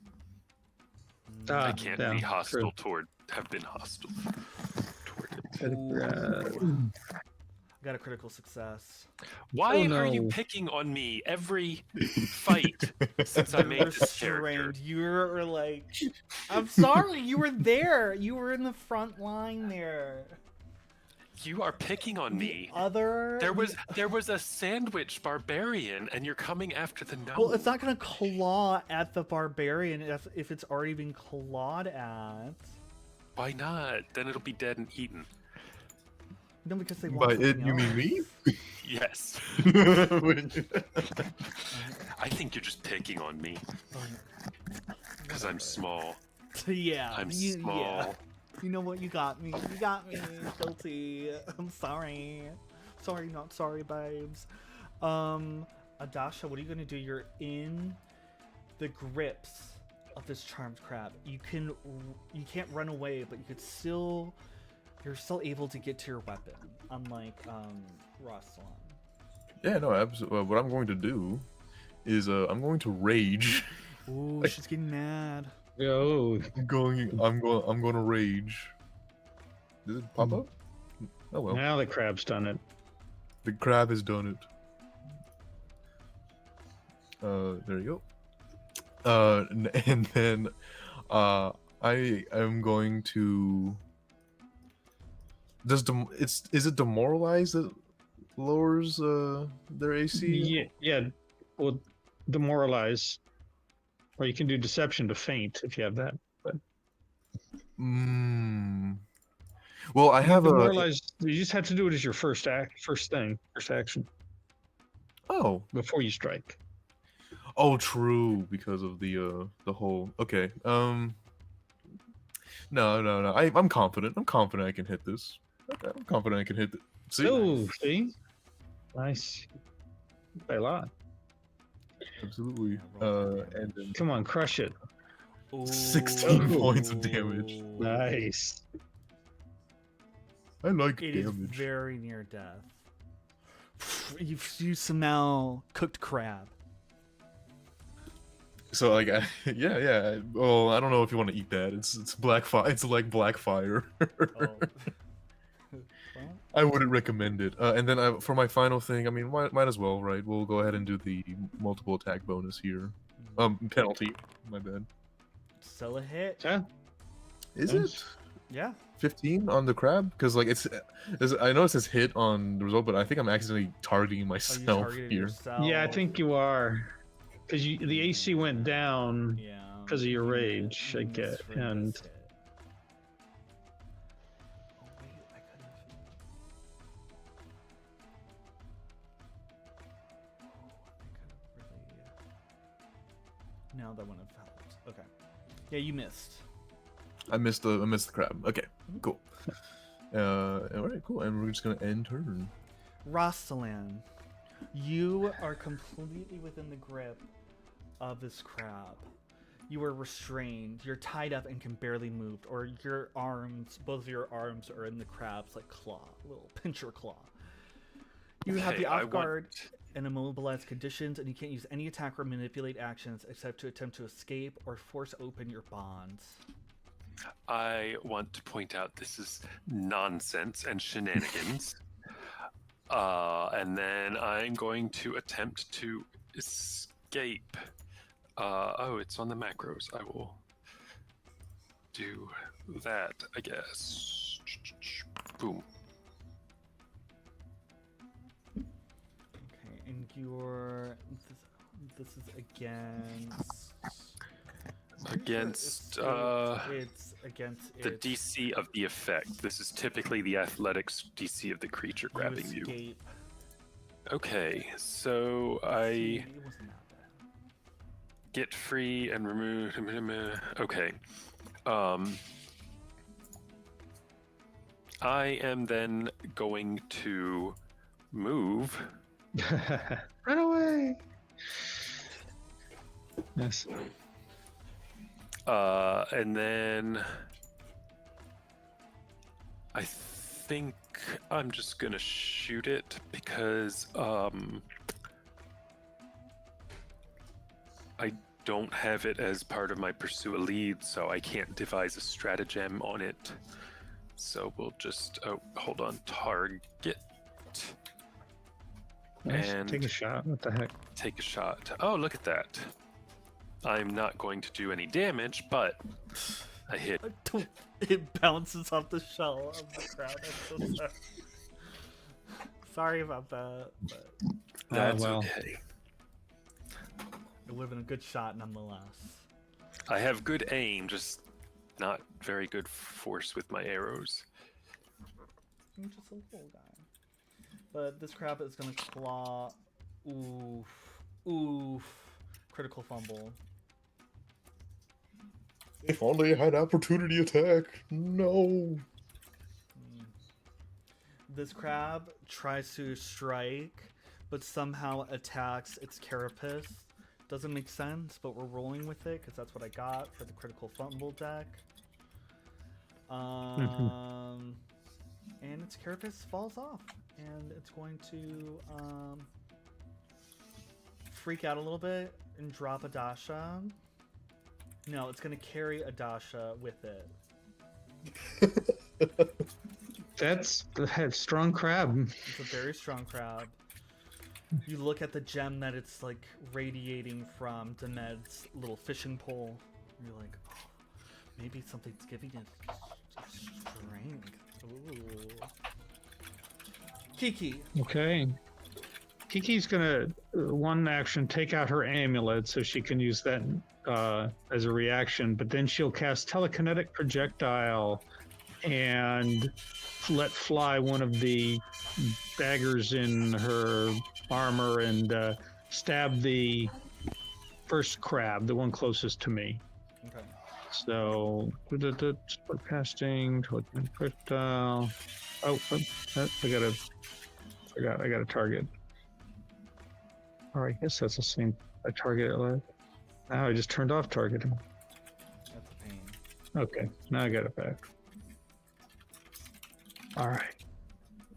Ah, I can't yeah, be hostile true. have been hostile toward it. Ooh. Got a critical success. Why Oh, are you no. picking on me every fight since I made You're this character? restrained. You're like, I'm sorry. You were there. You were in the front line there. You are picking on me. Other. There was a sandwich barbarian, and you're coming after the gnome. Well, it's not gonna claw at the barbarian if it's already been clawed at. Why not? Then it'll be dead and eaten. No, because they want By it, something you mean me? else. Yes. I think you're just picking on me because I'm small. Yeah. I'm you, small. Yeah. You know what? You got me. You got me. Guilty. I'm sorry. Sorry, not sorry, babes. Adasha, what are you gonna do? You're in the grips of this charmed crab. You can't run away, but you're still able to get to your weapon, unlike Rosalind. Yeah, no, absolutely. What I'm going to do is I'm going to rage. Ooh, she's getting mad. Yo, I'm going to rage. Did it pop up? Oh well. now the crab's done it. The crab has done it. There you go. And then I am going to is it demoralize that lowers their AC? Yeah. Well, demoralize, or you can do deception to faint if you have that. But Well, I have a demoralize. You just have to do it as your first action oh strike. oh true because of the whole okay no I'm confident I can hit this. Okay, I'm confident I can hit it. See, Oh, see, nice, by a lot. absolutely. And then Come on, crush it. 16 Ooh. points of damage. Nice. I like It is damage. very near death. You smell cooked crab. So like, yeah. Well, I don't know if you want to eat that. It's black fire. It's like black fire. Oh. Well, I wouldn't recommend it. And then for my final thing, I mean, might as well, right? We'll go ahead and do the multiple attack bonus here. Penalty. My bad. still a hit. Yeah. Is Yes. it Yeah. 15 on the crab? Because like I know it says hit on the result, but I think I'm accidentally targeting Oh, you myself targeted here. yourself. Yeah, I think you are, because the AC went down. Yeah. 'cause of your you rage, I missed get, for this and- hit. Oh wait, I could have. No, that wouldn't have helped. Okay. Yeah, you missed. I missed the crab. Okay, cool. All right, cool. And we're just gonna end turn. Rostalan, you are completely within the grip of this crab. You are restrained. You're tied up and can barely move, or your arms, both of your arms, are in the crab's like claw, little pincher claw. You have the Okay, I off guard and immobilized conditions, and you can't use any attack or manipulate actions except to attempt to escape or force open your bonds. I want to point out this is nonsense and shenanigans. And then I'm going to attempt to escape. Oh, it's on the macros. I will do that, I guess. Boom. Okay, and this is against it's against the its DC of the effect. This is typically the athletics DC of the creature grabbing you. escape. Okay, so I It wasn't that bad. get free and remove. Okay. I am then going to move. Run away. Yes. And then I think I'm just gonna shoot it because I don't have it as part of my pursue a lead, so I can't devise a stratagem on it. So we'll just hold on, target. Nice. And Take a shot. What the heck? take a shot. Oh, look at that. I'm not going to do any damage, but I hit. It bounces off the shell of the crowd. I'm so sorry. Sorry about that, but That's well. okay. it would have been a good shot nonetheless. I have good aim, just not very good force with my arrows. I'm just a little guy. But this crab is gonna claw. Oof. Oof. Critical fumble. If only I had opportunity attack. No. This crab tries to strike, but somehow attacks its carapace. Doesn't make sense, but we're rolling with it because that's what I got for the critical fumble deck. And its carapace falls off, and it's going to freak out a little bit and drop a Dasha. No, it's going to carry a Dasha with it. That's a strong crab. It's a very strong crab. You look at the gem that it's like radiating from Demed's little fishing pole. And you're like, oh, maybe something's giving it strength. Ooh. Kiki. Okay. Kiki's gonna one action take out her amulet so she can use that as a reaction, but then she'll cast telekinetic projectile and let fly one of the daggers in her armor and stab the first crab, the one closest to me. Okay. So, split casting, telekinetic projectile. Oh, I got a target. Or I guess that's the same. I target it left. Now I just turned off targeting. That's a pain. Okay, now I got it back. All right.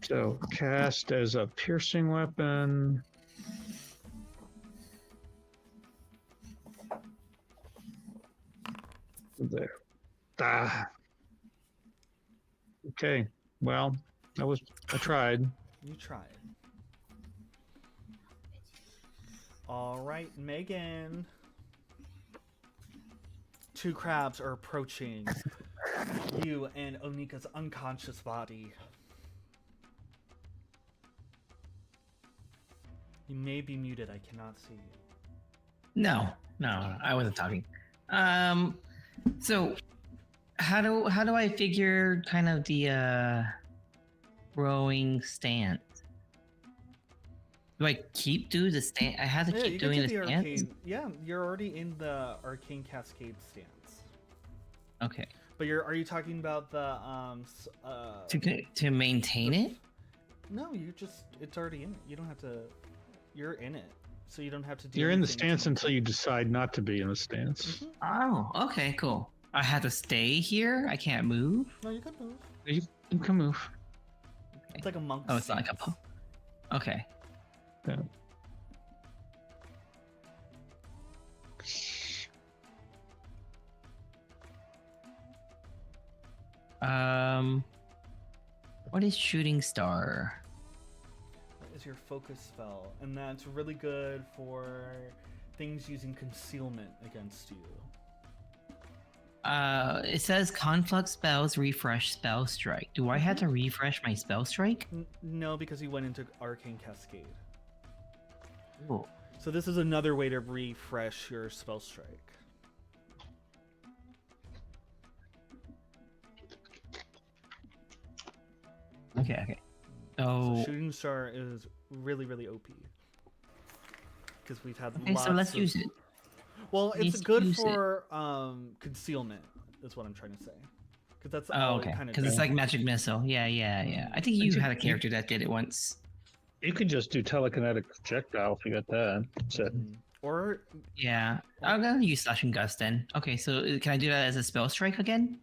So cast as a piercing weapon. There. Ah. Okay. Well, I tried. You try it. Alright, Megan. Two crabs are approaching you and Onika's unconscious body. You may be muted, I cannot see you. No, I wasn't talking. So how do I figure kind of the rowing stance? Do I keep doing the stance? I have to Yeah, you keep can doing do the the stance. arcane. Yeah, you're already in the arcane cascade stance. Okay. But are you talking about the To maintain it? No, it's already in it. You don't have to. You're in it, so you don't have to do. You're in the anything stance to- until you decide not to be in the stance. Mhm. Oh, okay, cool. I have to stay here. I can't move. No, you can move. You can move. It's like a monk. Oh, it's not like a. Okay. What is shooting star? That is your focus spell, and that's really good for things using concealment against you. It says conflict spells refresh spell strike. Do I have to refresh my spell strike? No, because you went into Arcane Cascade. Ooh. So this is another way to refresh your spell strike. Okay. So So shooting star is really, really OP. Because we've had okay, lots so let's of... use it. Well, it's Let's good use it. for concealment, is what I'm trying to say. Because that's Oh, all okay. it kind of Because it's does. like magic missile. Yeah. I think you had a character that did it once. You could just do telekinetic projectile if you got that. So, Or Yeah, I'm gonna use slash and gust then. Okay, so can I do that as a spell strike again?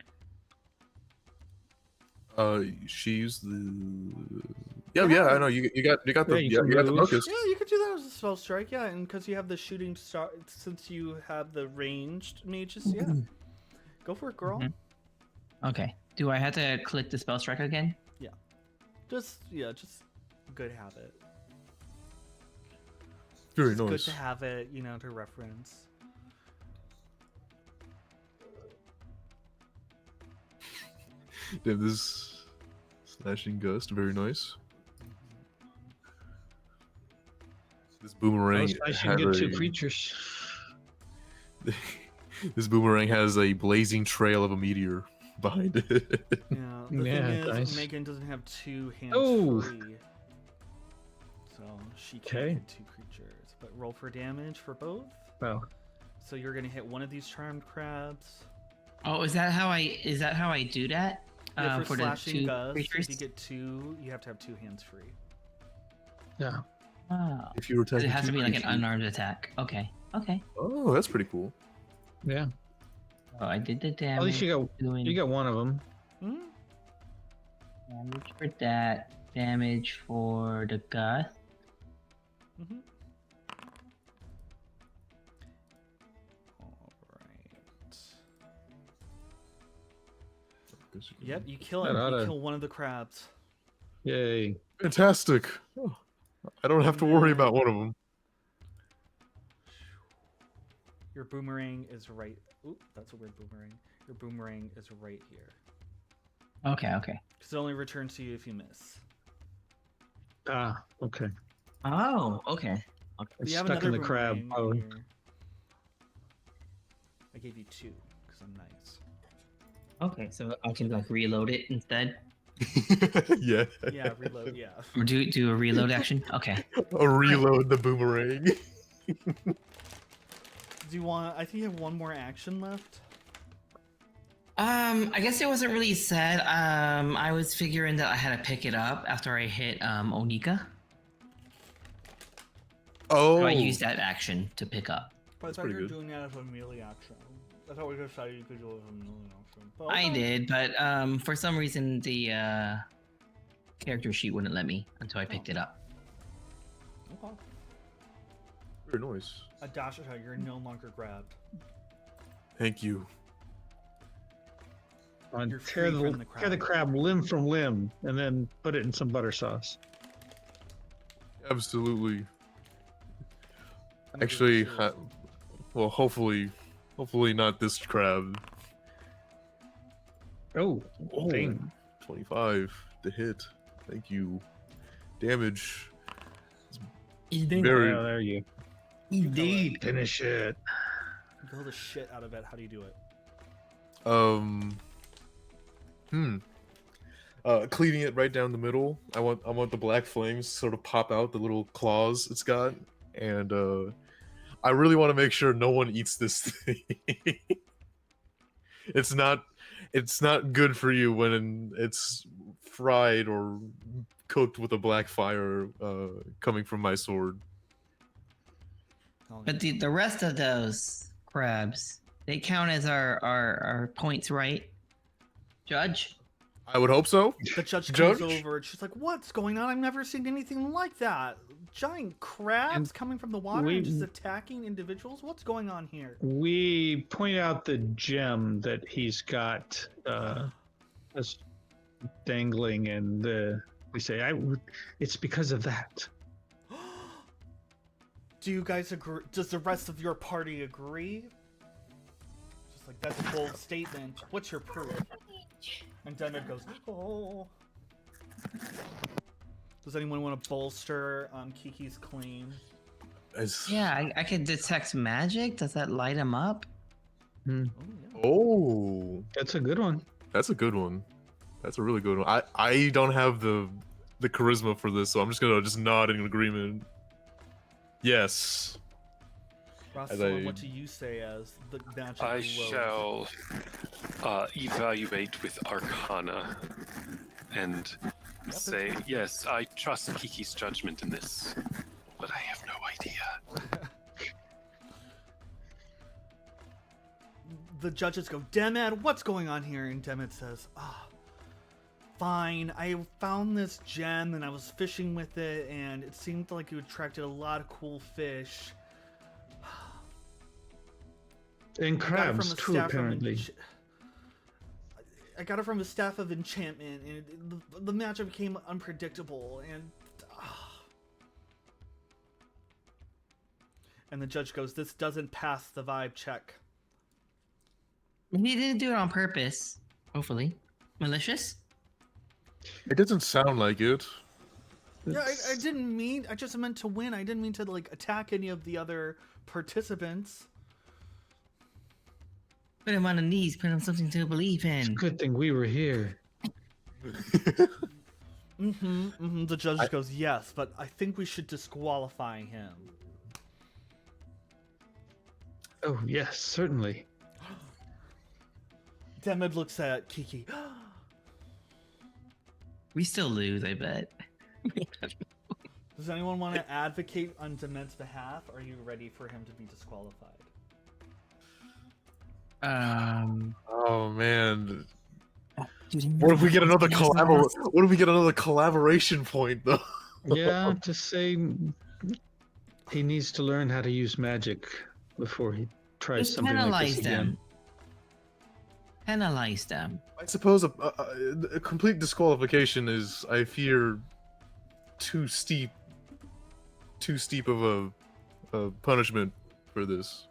She used the. Yeah, I know. You got the Yeah, you can you got the move. focus. yeah, you could do that as a spell strike, yeah, and because you have the shooting star, since you have the ranged mages, yeah. Go for it, girl. Mhm. Okay. Do I have to click the spell strike again? Just good habit. Very It's good nice. to have it, to reference. Damn, this slashing gust, very nice. This boomerang I should had get two a- creatures. This boomerang has a blazing trail of a meteor behind it. Yeah, the Yeah, thing is, nice. Megan doesn't have two hands Oh! free. So she can't Okay. hit two creatures. But roll for damage for both. Oh, So you're gonna hit one of these charmed crabs. Oh, is that how I do that? Yeah, for For the slashing two gust, creatures? if you get two, you have to have two hands free. yeah. Oh. If you were It attacking has to two be like an creatures- unarmed attack. Okay. Oh, that's pretty cool. Yeah. Oh, I did the damage. At least you doing got one of them. Hmm? damage for that. Damage for the gust. Mm-hmm. Alright. Yep, you kill That him. You oughta- kill one of the crabs. Yay. Fantastic. Oh, I don't have to worry about one of them. Your boomerang is right. Oop, that's a weird boomerang. Your boomerang is right here. Okay. Because it only returns to you if you miss. Ah, okay. Oh, okay. It's You have stuck in another the crab. boomerang Oh, in your- I gave you two because I'm nice. Okay, so I can like reload it instead, Yeah. Yeah, reload. Yeah. or do a reload action. Okay. Or reload the boomerang. Do you want? I think you have one more action left. I guess it wasn't really said. I was figuring that I had to pick it up after I hit Onika. Oh. So I used that action to pick up. But That's pretty good. doing that as a melee action. I thought we decided you could do it as a melee action. But I okay. did, but for some reason the character sheet wouldn't let me until I picked it up. Okay. Very nice. Adashita, you're no longer grabbed. Thank you. You're tear free from the tear the crab limb from limb, and then put it in some butter sauce. Absolutely. Actually, well, hopefully not this crab. Oh, Oh, dang. 25 to hit. Thank you. Damage. Indeed. Very. Yeah, there you. Indeed. Finish it. Kill the shit out of it. How do you do it? Cleaving it right down the middle. I want the black flames sort of pop out the little claws it's got, and I really want to make sure no one eats this thing. It's not good for you when it's fried or cooked with a black fire coming from my sword. But the rest of those crabs, they count as our points, right? Judge? I would hope so. The judge comes Judge? over and she's like, "What's going on? I've never seen anything like that. Giant crabs And coming from the water we- and just attacking individuals. What's going on here?" We point out the gem that he's got as dangling, and we say, "It's because of that." Do you guys agree? Does the rest of your party agree? Just like, that's a bold statement. What's your proof? And Demet goes, "Oh." Does anyone want to bolster Kiki's claim? Yeah, I can detect magic. Does that light him up? Oh, yeah. Oh, That's a good one. that's a good one. That's a really good one. I don't have the charisma for this, so I'm just gonna nod in agreement. Yes. Rosalind, what do you say as the magic I glows? shall evaluate with Arcana and say, yes, I trust Kiki's judgment in this, but I have no idea. The judges go, "Demet, what's going on here?" And Demet says, "Fine, I found this gem and I was fishing with it, and it seemed like it attracted a lot of cool fish. And I got it crabs from a too, staff of apparently. I got it from a staff of enchantment, and the magic became unpredictable, and..." And the judge goes, "This doesn't pass the vibe check." Maybe he didn't do it on purpose. Hopefully. Malicious? It doesn't sound like it. Yeah, I didn't mean... I just meant to win. I didn't mean to, like, attack any of the other participants. Put him on the knees. Put him something to believe in. Good thing we were here. The judge goes, "Yes, but I think we should disqualify him." Oh yes, certainly. Demet looks at Kiki. We still lose, I bet. Does anyone want to advocate on Demet's behalf? Or are you ready for him to be disqualified? Oh man. Dude, What if we get another collab? What if we get another collaboration point though? Yeah, to say he needs to learn how to use magic before he tries Just something like penalize this them. again. Penalize them. I suppose a complete disqualification is, I fear, too steep of a punishment for this.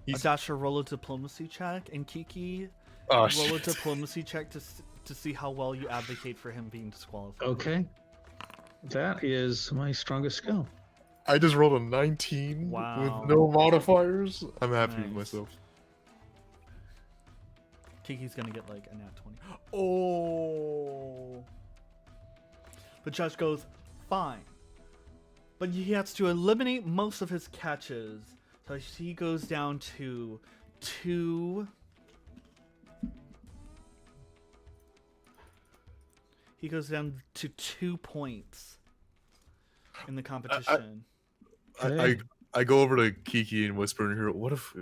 Adasha, roll a diplomacy check, and Kiki, Oh, roll a shit. diplomacy check to see how well you advocate for him being disqualified. Okay. That is my strongest skill. I just rolled a 19 Wow. with no modifiers. I'm happy with Nice. myself. Kiki's gonna get like a nat 20. Oh! The judge goes, "Fine." But he has to eliminate most of his catches. So he goes down to 2. He goes down to 2 points in the competition. I go over to Kiki and whisper in her, "What if...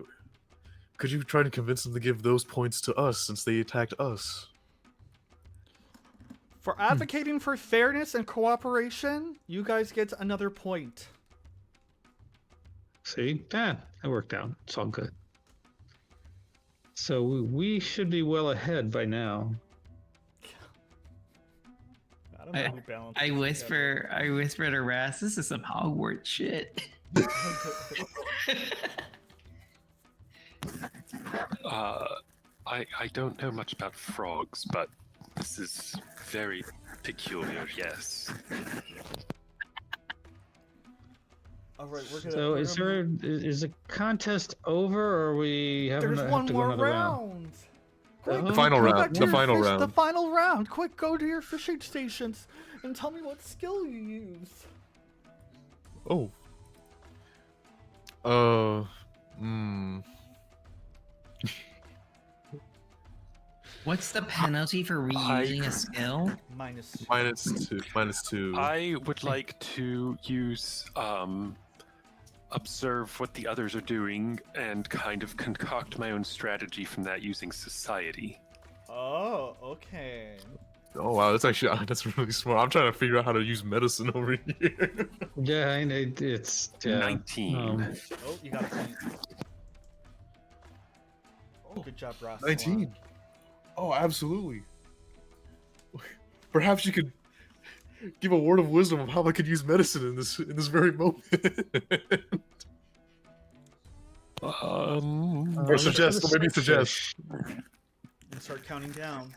Could you try to convince them to give those points to us since they attacked us?" For advocating for fairness and cooperation, you guys get another point. See? That worked out. It's all good. So we should be well ahead by now. I don't know who balanced I this whisper to Ras, this is some Hogwarts shit. I don't know much about frogs, but this is very peculiar, yes. All right, we're gonna. So we're is gonna there is the contest over, or are we having There's to one have to go more another round? round. Quick, The The final go round. back to The your final fish- round. The final round. Quick, go to your fishing stations and tell me what skill you use. Oh. What's the penalty for reusing a skill? -2. -2. I would like to use observe what the others are doing and kind of concoct my own strategy from that using society. Oh, okay. Oh wow, that's really smart. I'm trying to figure out how to use medicine over here. Yeah, and it's yeah. 19. Oh, you got a point. Oh, good job, Ross. 19. Oh, absolutely. Perhaps you could give a word of wisdom of how I could use medicine in this very moment. Or let's suggest, go or to maybe suggest. Sunfish. And start counting down.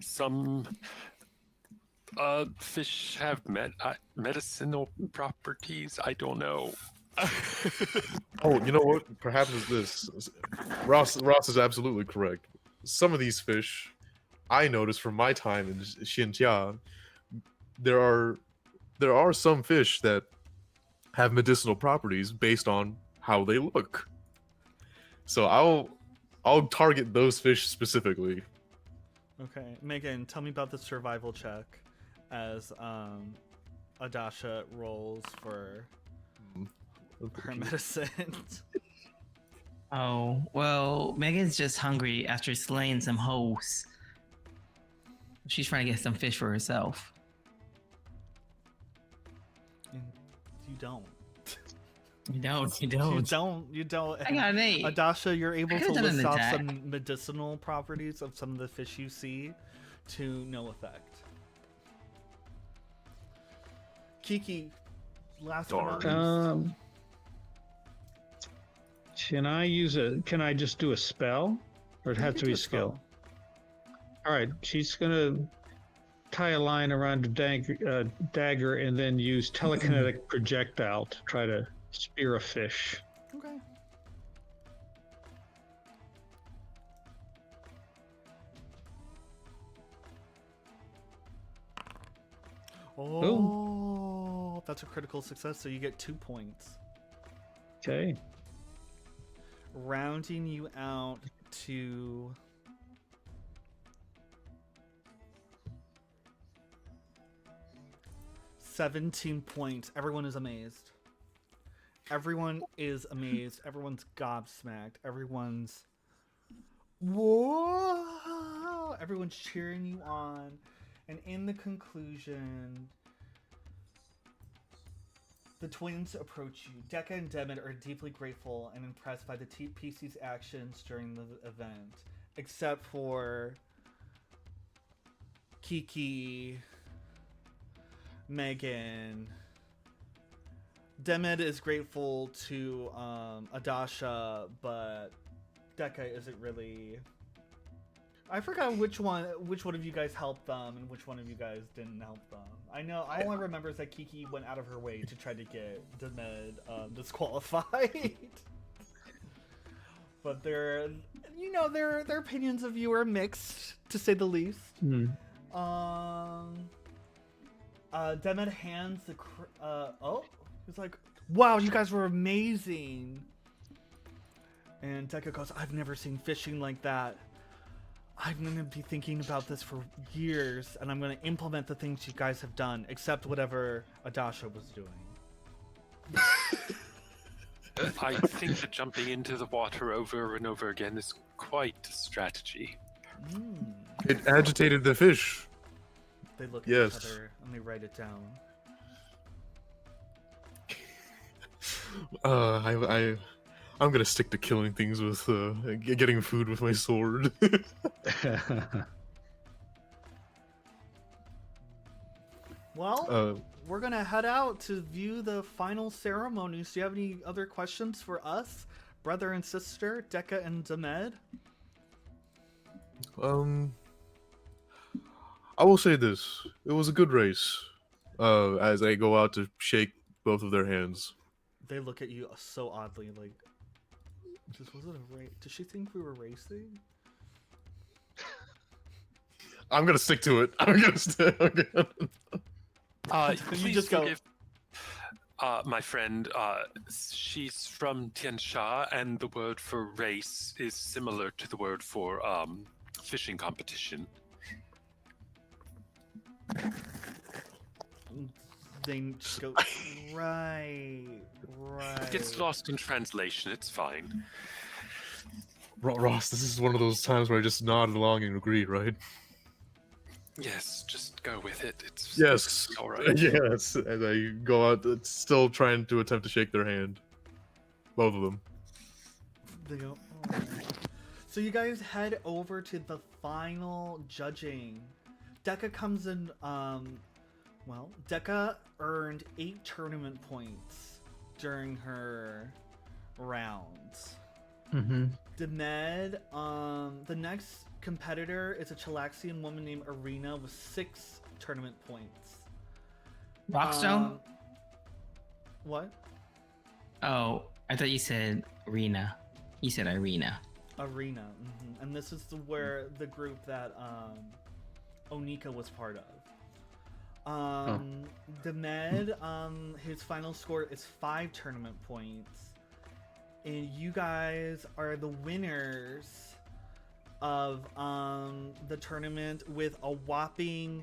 Some fish have medicinal properties. I don't know. Oh, you know what? Perhaps it's this. Ross is absolutely correct. Some of these fish, I noticed from my time in Xinjia, there are some fish that have medicinal properties based on how they look. So I'll target those fish specifically. Okay, Megan, tell me about the survival check as Adasha rolls for her medicine. Oh, well, Megan's just hungry after slaying some hoes. She's trying to get some fish for herself. And you don't. You don't. You don't. I got an 8. Adasha, you're able to could've done an list off attack. some medicinal properties of some of the fish you see to no effect. Kiki, last but not least. Can I just do a spell? Or it You has can to do be a skill? Alright, she's gonna tie a line around a dagger and then use telekinetic projectile to try to spear a fish. Okay. Oh, that's a critical success, so you get 2 points. Okay. Rounding you out to 17 points. Everyone is amazed. Everyone is amazed. Everyone's gobsmacked. Everyone's whoa! Everyone's cheering you on. And in the conclusion, the twins approach you. Dekka and Demet are deeply grateful and impressed by the PC's actions during the event, except for Kiki, Megan. Demet is grateful to Adasha, but Dekka isn't really. I forgot which one of you guys helped them and which one of you guys didn't help them. I know all I remember is that Kiki went out of her way to try to get Demet disqualified. But their opinions of you are mixed, to say the least. Demet hands the he's like, wow, you guys were amazing. And Dekka goes, I've never seen fishing like that. I'm going to be thinking about this for years, and I'm going to implement the things you guys have done, except whatever Adasha was doing. I think that jumping into the water over and over again is quite a strategy. It agitated the fish. They look at Yes. each other, and they write it down. I'm gonna stick to killing things with getting food with my sword. Well, we're going to head out to view the final ceremonies. Do you have any other questions for us, brother and sister, Dekka and Demet? I will say this: it was a good race. As I go out to shake both of their hands. They look at you so oddly, like, was it a race? Did she think we were racing? I'm gonna stick to it. I'm gonna stick. Please just go. forgive my friend. She's from Tiansha, and the word for race is similar to the word for fishing competition. They just go, right. It gets lost in translation. It's fine. Ross, this is one of those times where I just nod along and agree, right? Yes, just go with it. It's Yes. all right. Yes. As I go out, still trying to attempt to shake their hand. Both of them. They go, "Oh." So you guys head over to the final judging. Dekka comes in. Well, Dekka earned 8 tournament points during her rounds. Mm-hmm. Demed, the next competitor is a Chilaxian woman named Arena with 6 tournament points. Rockstone? What? Oh, I thought you said Arena. You said Irina. Arena. And this is where the group that Onika was part of. Demed, his final score is 5 tournament points. And you guys are the winners of the tournament with a whopping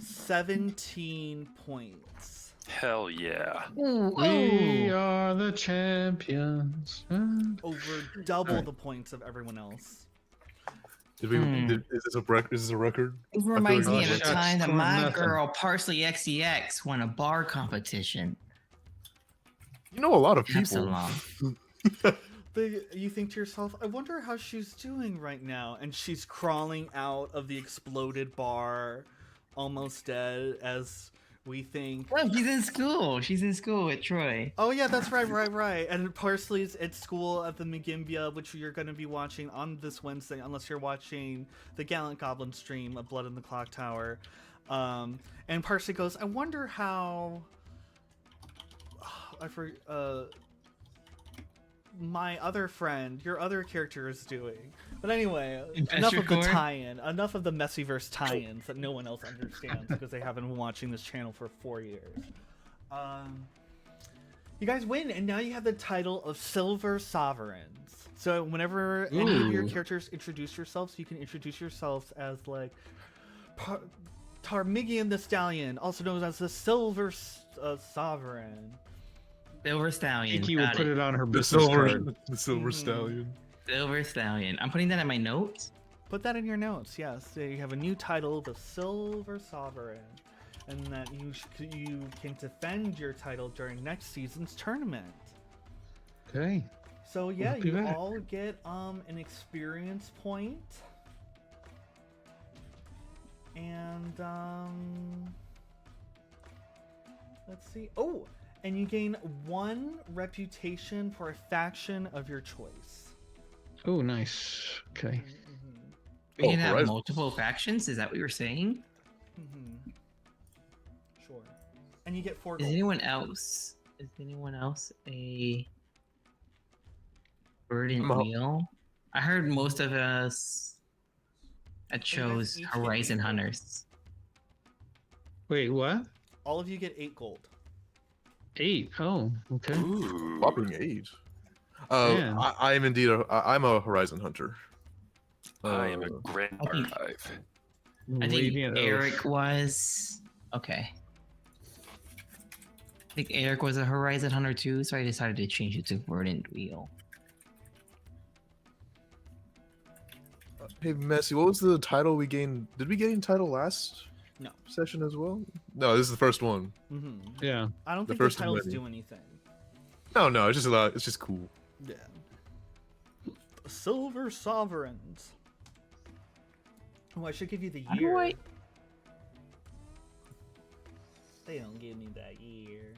17 points. Hell yeah. We are the champions. Over double the points of everyone else. Did we? Is this a record? It reminds me of the Shucks, time that come on, my nothing. girl Parsley XCX won a bar competition. You know a lot of Not so people. long. You think to yourself, I wonder how she's doing right now. And she's crawling out of the exploded bar, almost dead, as we think. Oh, she's in school. She's in school with Troy. Oh yeah, that's right. And Parsley's at school at the McGimbia, which you're going to be watching on this Wednesday, unless you're watching the Gallant Goblin stream of Blood in the Clock Tower. And Parsley goes, I wonder how... my other friend, your other character is doing. But anyway, enough of the tie-in. Enough of the Messyverse tie-ins that no one else understands because they haven't been watching this channel for 4 years. You guys win, and now you have the title of Silver Sovereigns. So whenever any of your characters introduce yourselves, you can introduce yourselves as like Tarmigian the Stallion, also known as the Silver Sovereign. Silver Stallion. Kiki will put it on her The business card. silver stallion. Silver Stallion. I'm putting that in my notes. Put that in your notes, yes. So you have a new title, the Silver Sovereign, and that you can defend your title during next season's tournament. Okay. So yeah, We'll be you back. all get an experience point, and let's see. Oh, and you gain 1 reputation for a faction of your choice. Oh, nice. Okay. We can have Horizon. multiple factions. Is that what you were saying? Sure. And you get 4 Is gold. anyone else? Is anyone else a verdant I'm a- wheel? I heard most of us that chose each get Horizon 8 gold. Hunters. Wait, what? All of you get 8 gold. 8. Oh, okay. Ooh. Whopping 8. Yeah. I am indeed I'm a Horizon Hunter. I am a Grand I think- Archive. I think Radiant Oath. Eric was okay. I think Eric was a Horizon Hunter too, so I decided to change it to Verdant Wheel. Hey, Messy, what was the title we gained? Did we gain title last No. session as well? No, this is the first one. Yeah. I don't The think the first of titles many. do anything. No, it's just it's just cool. Yeah. The Silver Sovereigns. Oh, I should give you the How do year. I- They don't give me that year.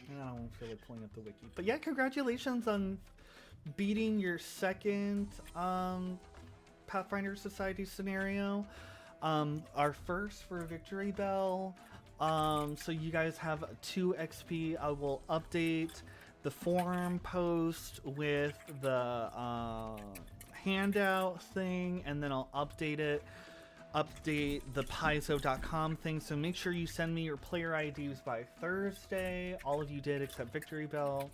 And I don't feel like pulling up the wiki. But yeah, congratulations on beating your second Pathfinder Society scenario. Our first for Victory Bell. So you guys have 2 XP. I will update the forum post with the handout thing, and then I'll update the paizo.com thing. So make sure you send me your player IDs by Thursday. All of you did except Victory Bell,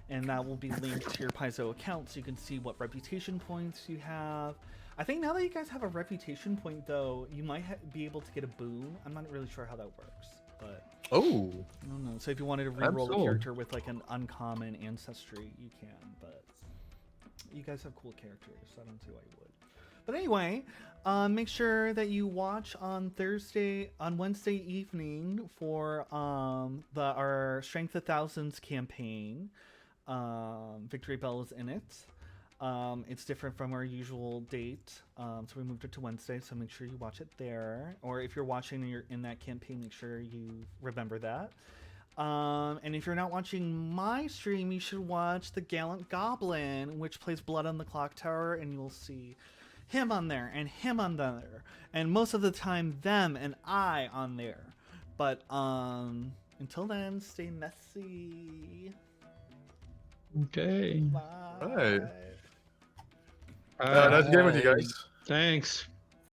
and that will be linked to your Paizo account so you can see what reputation points you have. I think now that you guys have a reputation point, though, you might be able to get a boo. I'm not really sure how that works, but Oh, I don't know. So if you wanted to reroll a cool. character with like an uncommon ancestry, you can. But You guys have cool characters, so I don't see why you would. But anyway, make sure that you watch on Wednesday evening for our Strength of Thousands campaign. Victory Bell is in it. It's different from our usual date, so we moved it to Wednesday, so make sure you watch it there. Or if you're watching and you're in that campaign, make sure you remember that. And if you're not watching my stream, you should watch The Gallant Goblin, which plays Blood on the Clock Tower, and you'll see him on there, and him on there, and most of the time them and I on there. But until then, stay messy. Okay. Bye. All right. Nice game with you guys. Thanks.